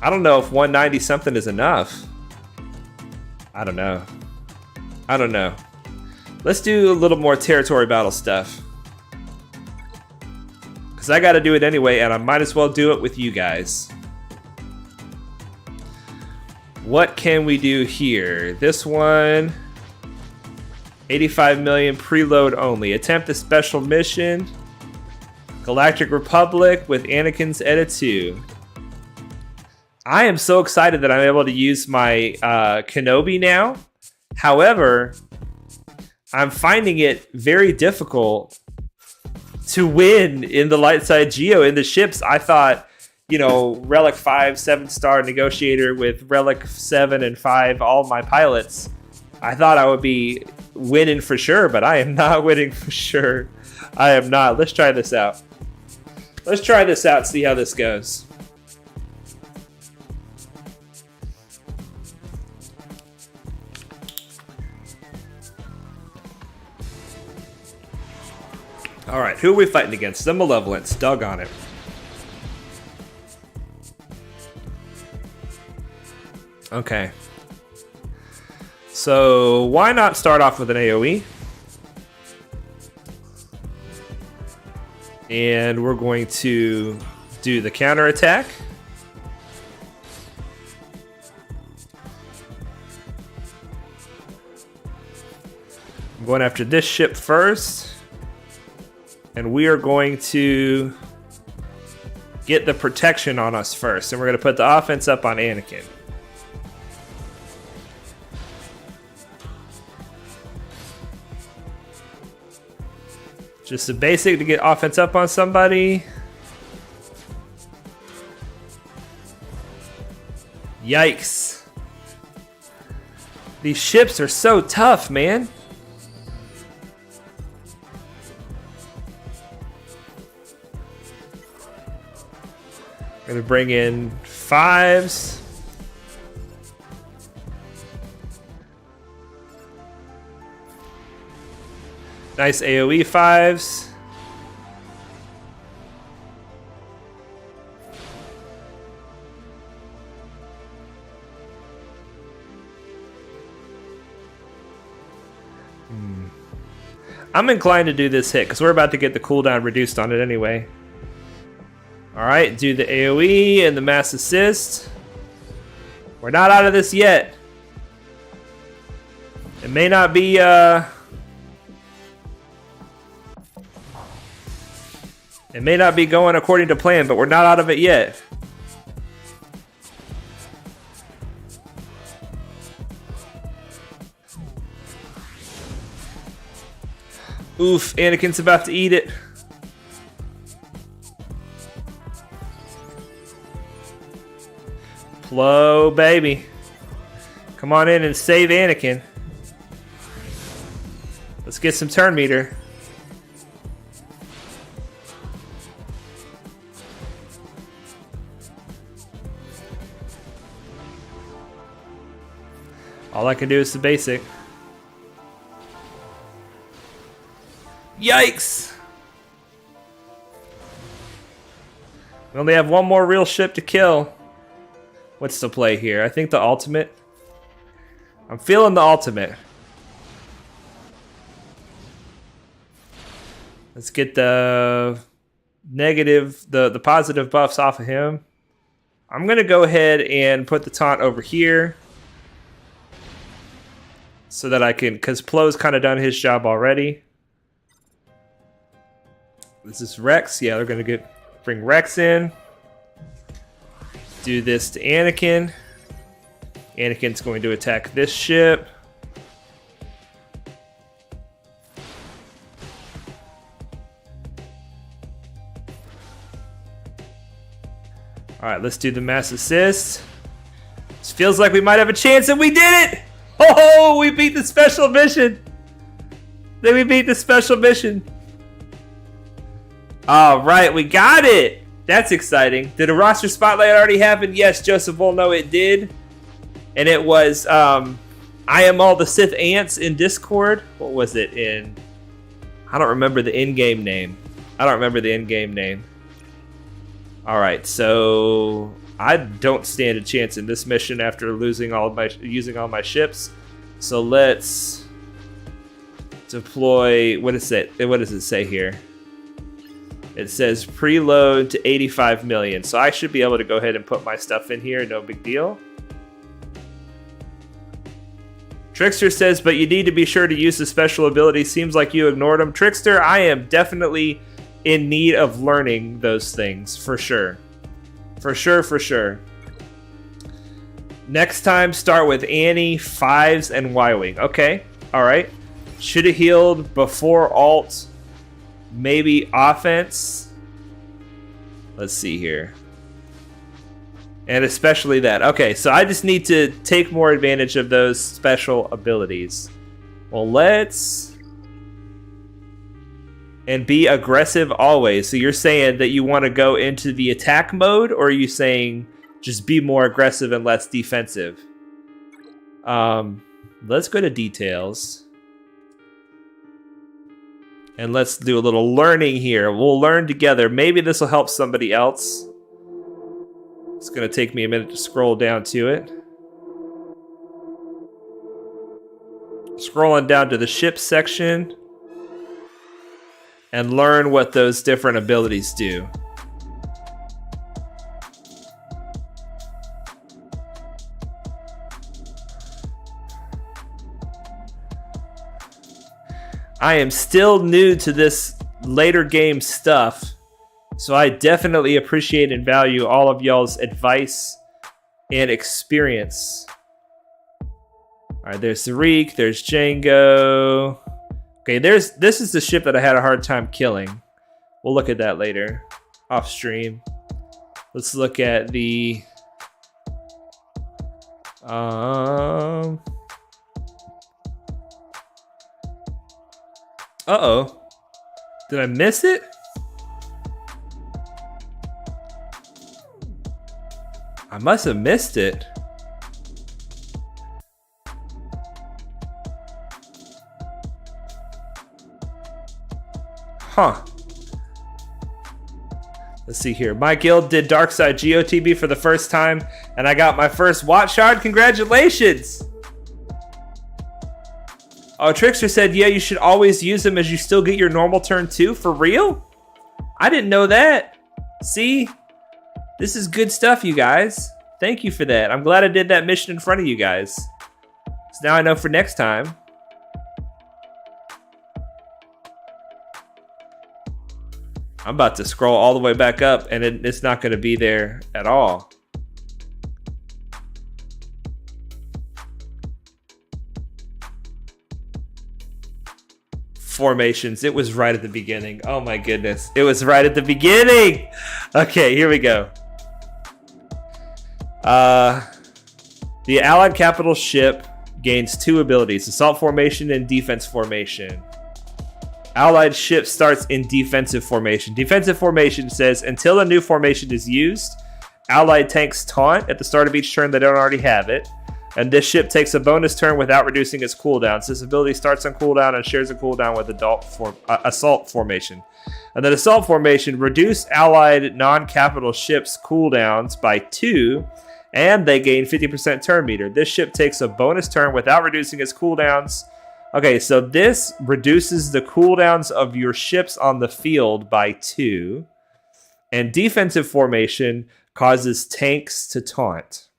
I don't know if 190 something is enough. I don't know. I don't know. Let's do a little more territory battle stuff. Because I got to do it anyway, and I might as well do it with you guys. What can we do here? This one, 85 million preload only. Attempt a special mission. Galactic Republic with Anakin's Edit 2. I am so excited that I'm able to use my Kenobi now. However, I'm finding it very difficult to win in the light side geo in the ships. I thought, you know, Relic 5 7-star negotiator with Relic 7 and 5, all my pilots. I thought I would be winning for sure, but I am not winning for sure. I am not. Let's try this out. Let's try this out, see how this goes. All right, who are we fighting against? The Malevolence. Doggone it. Okay. So why not start off with an AoE? And we're going to do the counter attack. I'm going after this ship first. And we are going to get the protection on us first. And we're going to put the offense up on Anakin. Just a basic to get offense up on somebody. Yikes. These ships are so tough, man. Gonna bring in 5s. Nice AoE 5s. I'm inclined to do this hit because we're about to get the cooldown reduced on it anyway. Alright, do the AoE and the mass assist. We're not out of this yet. It may not be it may not be going according to plan, but we're not out of it yet. Oof, Anakin's about to eat it. Plo, baby. Come on in and save Anakin. Let's get some turn meter. All I can do is the basic. Yikes! We only have one more real ship to kill. What's the play here? I think the ultimate. I'm feeling the ultimate. Let's get the negative, the positive buffs off of him. I'm going to go ahead and put the taunt over here. So that I can, because Plo's kind of done his job already. This is Rex. Yeah, they're going to bring Rex in. Do this to Anakin. Anakin's going to attack this ship. Alright, let's do the mass assist. This feels like we might have a chance, and we did it! Oh, we beat the special mission! Then we beat the special mission. Alright, we got it! That's exciting. Did a roster spotlight already happen? Yes, Joseph will know it did. And it was, I am all the Sith ants in Discord. What was it in? I don't remember the in-game name. Alright, so I don't stand a chance in this mission after using all my ships. So let's deploy. What does it say here? It says preload to 85 million. So I should be able to go ahead and put my stuff in here. No big deal. Trickster says, but you need to be sure to use the special ability. Seems like you ignored them. Trickster, I am definitely in need of learning those things for sure. For sure. Next time, start with Annie, Fives, and Y-Wing. Okay, alright. Should have healed before alt. Maybe offense. Let's see here. And especially that. Okay, so I just need to take more advantage of those special abilities. Well, let's... And be aggressive always. So you're saying that you want to go into the attack mode, or are you saying just be more aggressive and less defensive? Let's go to details. And let's do a little learning here. We'll learn together. Maybe this will help somebody else. It's going to take me a minute to scroll down to it. Scrolling down to the ship section. And learn what those different abilities do. I am still new to this later game stuff, so I definitely appreciate and value all of y'all's advice and experience. Alright, there's the Reek, there's Django. Okay, this is the ship that I had a hard time killing. We'll look at that later, off stream. Let's look at the... Uh-oh. Did I miss it? I must have missed it. Huh. Let's see here. My guild did Darkside GOTB for the first time, and I got my first Watch Shard. Congratulations! Oh, Trickster said, yeah, you should always use them as you still get your normal turn too. For real? I didn't know that. See? This is good stuff, you guys. Thank you for that. I'm glad I did that mission in front of you guys. So now I know for next time. I'm about to scroll all the way back up, and it's not going to be there at all. formations. It was right at the beginning. Oh my goodness. It was right at the beginning. Okay, here we go. The allied capital ship gains 2 abilities, assault formation and defense formation. Allied ship starts in defensive formation. Defensive formation says until a new formation is used, allied tanks taunt at the start of each turn. They don't already have it. And this ship takes a bonus turn without reducing its cooldowns. This ability starts on cooldown and shares a cooldown with assault formation. And then assault formation, reduce allied non-capital ships' cooldowns by 2, and they gain 50% turn meter. This ship takes a bonus turn without reducing its cooldowns. Okay, so this reduces the cooldowns of your ships on the field by 2. And defensive formation causes tanks to taunt.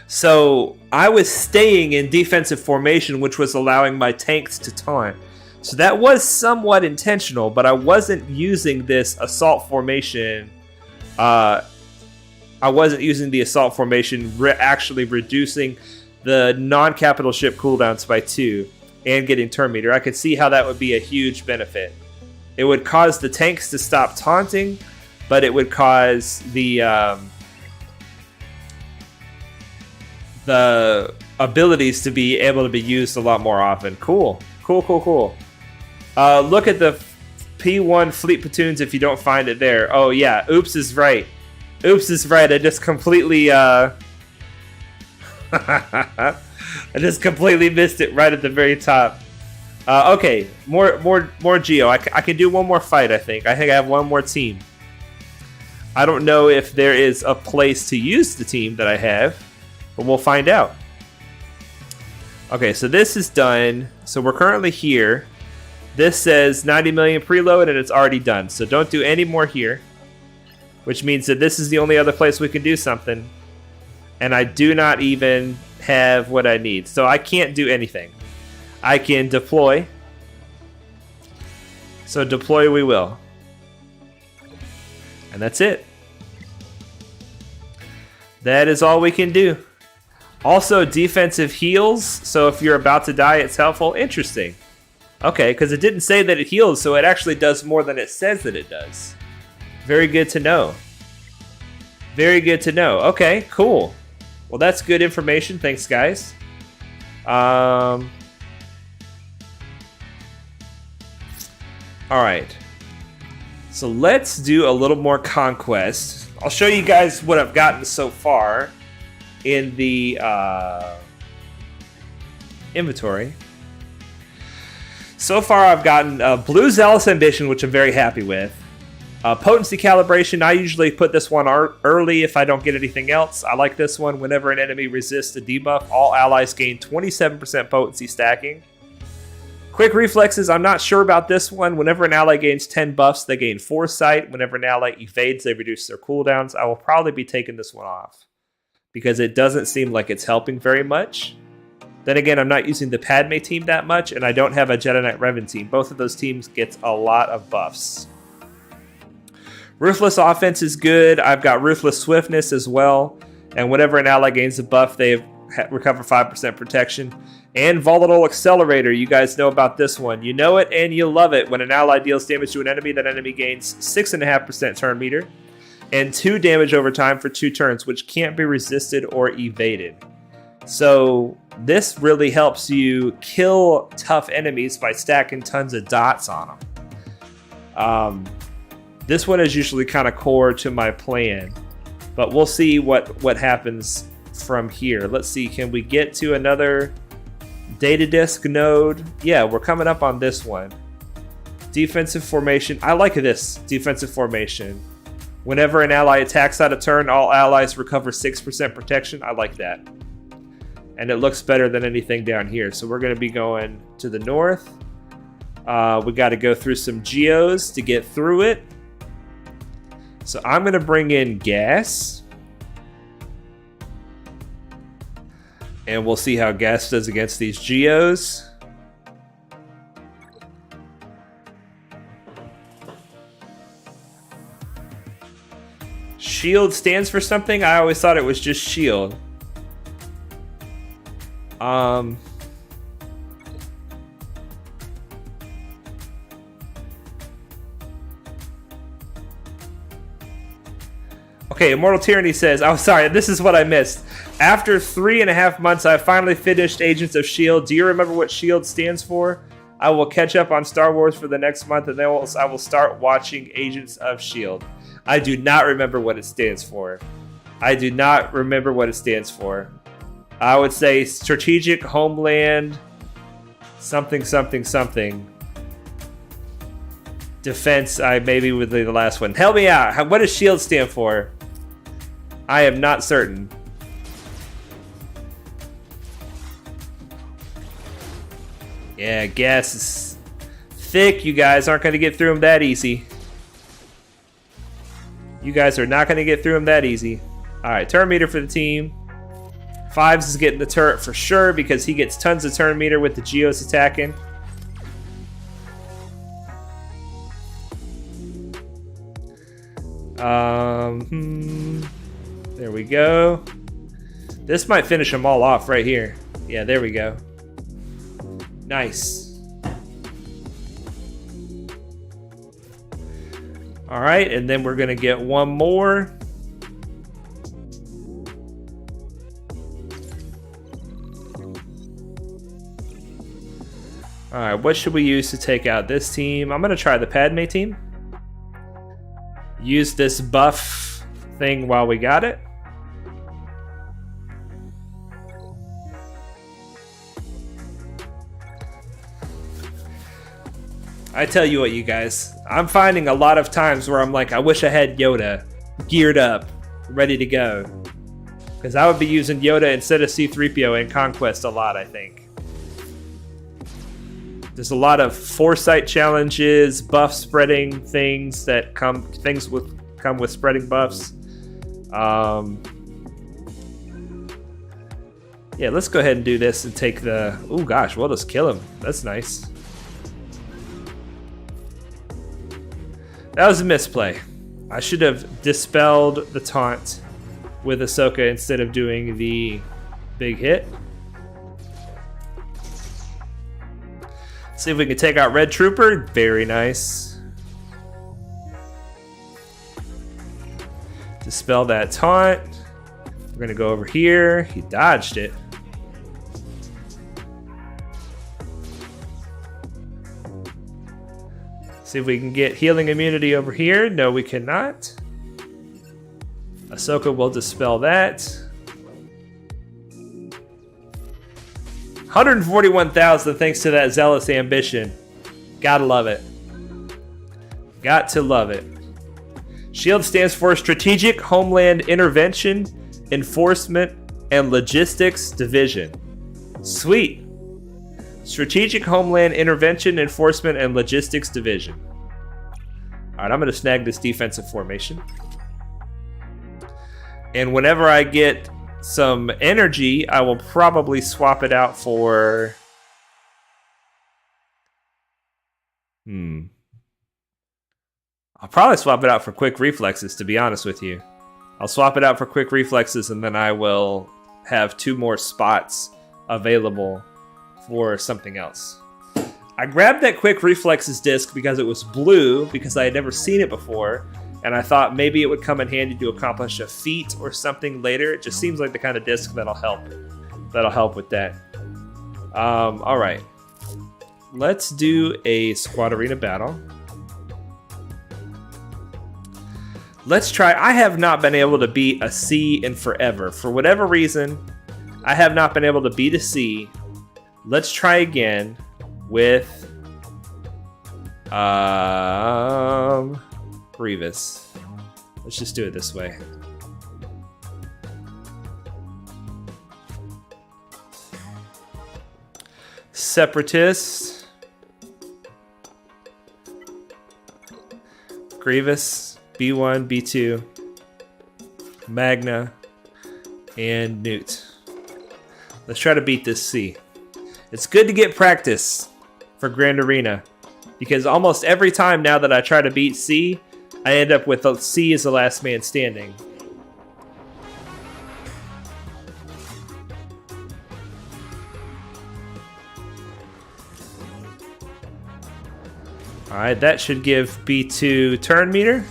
So I was staying in defensive formation, which was allowing my tanks to taunt. So that was somewhat intentional, but I wasn't using this assault formation. I wasn't using the assault formation, actually reducing the non-capital ship cooldowns by 2 and getting turn meter. I could see how that would be a huge benefit. It would cause the tanks to stop taunting, but it would cause the abilities to be able to be used a lot more often. Cool. Look at the P1 fleet platoons if you don't find it there. Oh yeah, oops is right. I just completely I just completely missed it right at the very top. Okay, more Geo. I can do one more fight, I think. I have one more team. I don't know if there is a place to use the team that I have, but we'll find out. Okay, so this is done. So we're currently here. This says 90 million preload and it's already done. So don't do any more here, which means that this is the only other place we can do something. And I do not even have what I need. So I can't do anything. I can deploy. So deploy we will. And that's it. That is all we can do. Also, defensive heals. So if you're about to die, it's helpful. Interesting. Okay, because it didn't say that it heals, so it actually does more than it says that it does. Very good to know. Very good to know. Okay, cool. Well, that's good information. Thanks, guys. All right. So let's do a little more Conquest. I'll show you guys what I've gotten so far in the inventory. So far, I've gotten Blue Zealous Ambition, which I'm very happy with. Potency Calibration, I usually put this one early if I don't get anything else. I like this one. Whenever an enemy resists a debuff, all allies gain 27% potency stacking. Quick Reflexes, I'm not sure about this one. Whenever an ally gains 10 buffs, they gain Foresight. Whenever an ally evades, they reduce their cooldowns. I will probably be taking this one off because it doesn't seem like it's helping very much. Then again, I'm not using the Padme team that much, and I don't have a Jedi Knight Revan team. Both of those teams get a lot of buffs. Ruthless Offense is good. I've got Ruthless Swiftness as well. And whenever an ally gains a buff, they recover 5% protection. And Volatile Accelerator, you guys know about this one. You know it and you love it. When an ally deals damage to an enemy, that enemy gains 6.5% turn meter. And 2 damage over time for 2 turns, which can't be resisted or evaded. So this really helps you kill tough enemies by stacking tons of dots on them. This one is usually kind of core to my plan, but we'll see what happens from here. Let's see, can we get to another data disk node? Yeah, we're coming up on this one. Defensive formation. I like this defensive formation. Whenever an ally attacks out of turn, all allies recover 6% protection. I like that. And it looks better than anything down here. So we're going to be going to the north. We got to go through some geos to get through it. So I'm going to bring in gas. And we'll see how gas does against these geos. Shield stands for something? I always thought it was just shield. Okay, Immortal Tyranny says, oh, sorry, this is what I missed. After 3.5 months, I finally finished Agents of S.H.I.E.L.D. Do you remember what S.H.I.E.L.D. stands for? I will catch up on Star Wars for the next month, and then I will start watching Agents of S.H.I.E.L.D. I do not remember what it stands for. I do not remember what it stands for. I would say Strategic Homeland something, something, something. Defense, I maybe would be the last one. Help me out. What does S.H.I.E.L.D. stand for? I am not certain. Yeah, gas is thick. You guys aren't going to get through them that easy. You guys are not going to get through them that easy. All right, turn meter for the team. Fives is getting the turret for sure because he gets tons of turn meter with the Geos attacking. There we go. This might finish them all off right here. Yeah, there we go. Nice. All right, and then we're gonna get one more. All right, what should we use to take out this team? I'm gonna try the Padme team. Use this buff thing while we got it. I tell you what, you guys, I'm finding a lot of times where I'm like, I wish I had Yoda geared up, ready to go. Because I would be using Yoda instead of C-3PO in Conquest a lot, I think. There's a lot of foresight challenges, buff spreading things that come with spreading buffs. Yeah, let's go ahead and do this and take the... Oh gosh, we'll just kill him. That's nice. That was a misplay. I should have dispelled the taunt with Ahsoka instead of doing the big hit. See if we can take out Red Trooper. Very nice. Dispel that taunt. We're gonna go over here. He dodged it. See if we can get healing immunity over here. No, we cannot. Ahsoka will dispel that. 141,000 thanks to that zealous ambition. Gotta love it. Got to love it. SHIELD stands for Strategic Homeland Intervention, Enforcement, and Logistics Division. Sweet. Strategic Homeland Intervention, Enforcement, and Logistics Division. Alright, I'm going to snag this defensive formation. And whenever I get some energy, I will probably swap it out for... I'll probably swap it out for quick reflexes, to be honest with you. I'll swap it out for quick reflexes, and then I will have 2 more spots available for something else. I grabbed that quick reflexes disc because it was blue, because I had never seen it before, and I thought maybe it would come in handy to accomplish a feat or something later. It just seems like the kind of disc that'll help. That'll help with that. All right. Let's do a squad arena battle. Let's try. I have not been able to beat a C in forever. For whatever reason, I have not been able to beat a C. Let's try again with Grievous. Let's just do it this way. Separatist. Grievous. B1, B2. Magna. And Newt. Let's try to beat this C. It's good to get practice for Grand Arena, because almost every time now that I try to beat C, I end up with C as the last man standing. Alright, that should give B2 turn meter.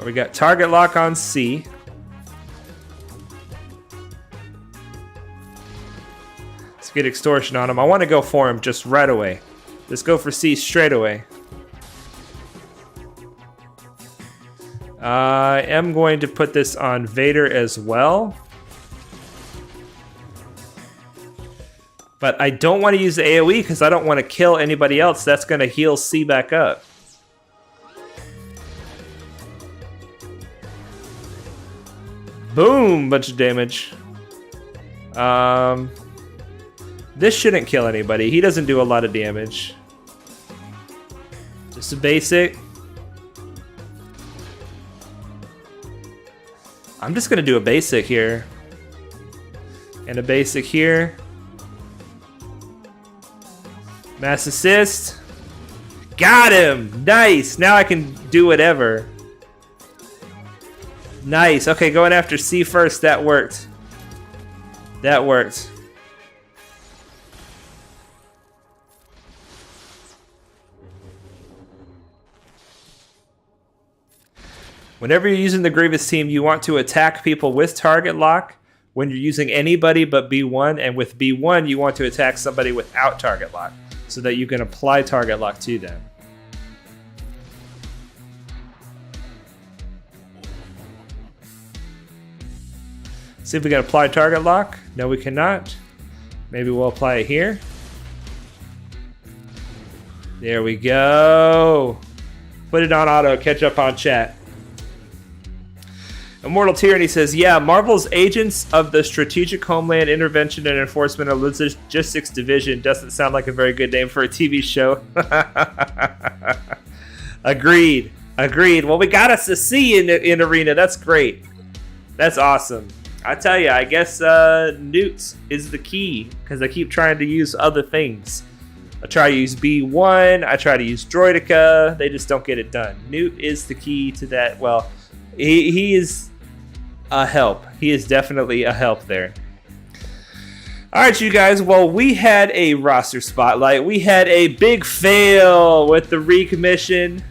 We got target lock on C. Let's get extortion on him. I want to go for him just right away. Let's go for C straight away. I am going to put this on Vader as well. But I don't want to use the AoE because I don't want to kill anybody else. That's going to heal C back up. Boom! Bunch of damage. This shouldn't kill anybody. He doesn't do a lot of damage. Just a basic. I'm just going to do a basic here. And a basic here. Mass assist. Got him! Nice! Now I can do whatever. Nice. Okay, going after C first. That worked. That worked. Whenever you're using the Grievous team, you want to attack people with target lock when you're using anybody but B1, and with B1, you want to attack somebody without target lock so that you can apply target lock to them. See if we can apply target lock. No, we cannot. Maybe we'll apply it here. There we go. Put it on auto, catch up on chat. Immortal Tyranny says, yeah, Marvel's Agents of the Strategic Homeland Intervention and Enforcement of Logistics Division doesn't sound like a very good name for a TV show. Agreed. Agreed. Well, we got us a C in Arena. That's great. That's awesome. I tell you, I guess Newt is the key because I keep trying to use other things. I try to use B1. I try to use Droideka. They just don't get it done. Newt is the key to that. Well, he is a help. He is definitely a help there. All right, you guys. Well, we had a roster spotlight. We had a big fail with the Reek mission.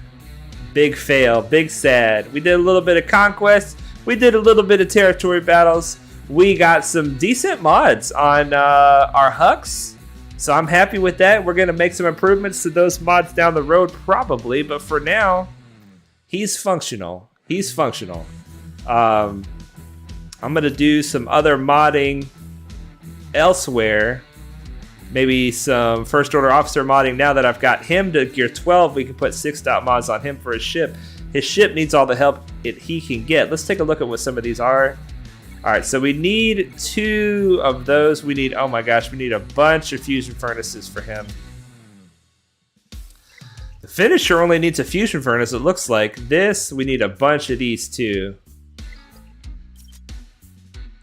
Big fail. Big sad. We did a little bit of Conquest. We did a little bit of territory battles. We got some decent mods on our Hux. So I'm happy with that. We're going to make some improvements to those mods down the road probably. But for now, he's functional. He's functional. I'm going to do some other modding elsewhere. Maybe some First Order Officer modding. Now that I've got him to Gear 12, we can put 6-dot mods on him for his ship. His ship needs all the help he can get. Let's take a look at what some of these are. All right, so we need 2 of those. We need, oh my gosh, we need a bunch of fusion furnaces for him. The finisher only needs a fusion furnace, it looks like. This, we need a bunch of these too.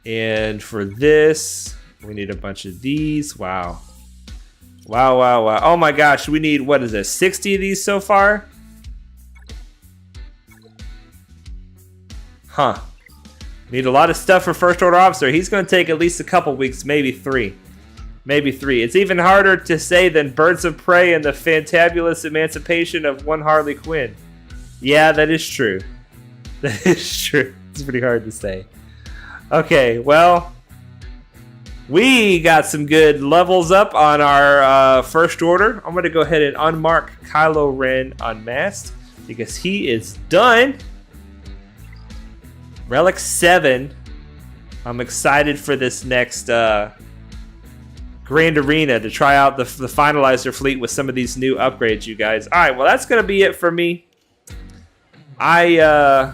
And for this, we need a bunch of these. Wow. Wow, wow, wow. Oh my gosh, we need, what is this, 60 of these so far? Huh. Need a lot of stuff for First Order Officer. He's going to take at least a couple weeks, maybe 3. Maybe 3. It's even harder to say than Birds of Prey and the fantabulous emancipation of one Harley Quinn. Yeah, that is true. That is true. It's pretty hard to say. Okay, well, we got some good levels up on our First Order. I'm going to go ahead and unmark Kylo Ren unmasked because he is done. Relic 7. I'm excited for this next Grand Arena to try out the Finalizer fleet with some of these new upgrades, you guys. All right, well, that's going to be it for me. I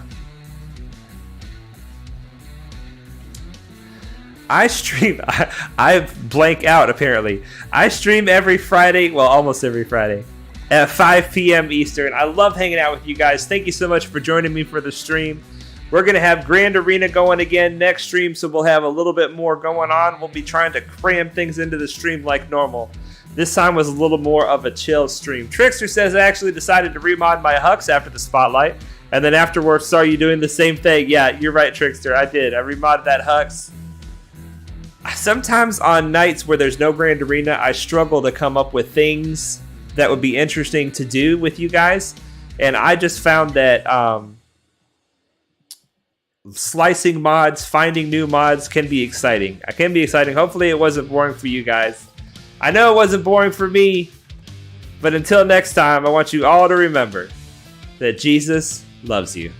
stream. I blank out, apparently. I stream every Friday, well, almost every Friday, at 5 p.m. Eastern. I love hanging out with you guys. Thank you so much for joining me for the stream. We're going to have Grand Arena going again next stream, so we'll have a little bit more going on. We'll be trying to cram things into the stream like normal. This time was a little more of a chill stream. Trickster says I actually decided to remod my Hux after the spotlight, and then afterwards saw you doing the same thing. Yeah, you're right, Trickster. I did. I remodded that Hux. Sometimes on nights where there's no Grand Arena, I struggle to come up with things that would be interesting to do with you guys, and I just found that slicing mods, finding new mods can be exciting. It can be exciting. Hopefully it wasn't boring for you guys. I know it wasn't boring for me, but until next time, I want you all to remember that Jesus loves you.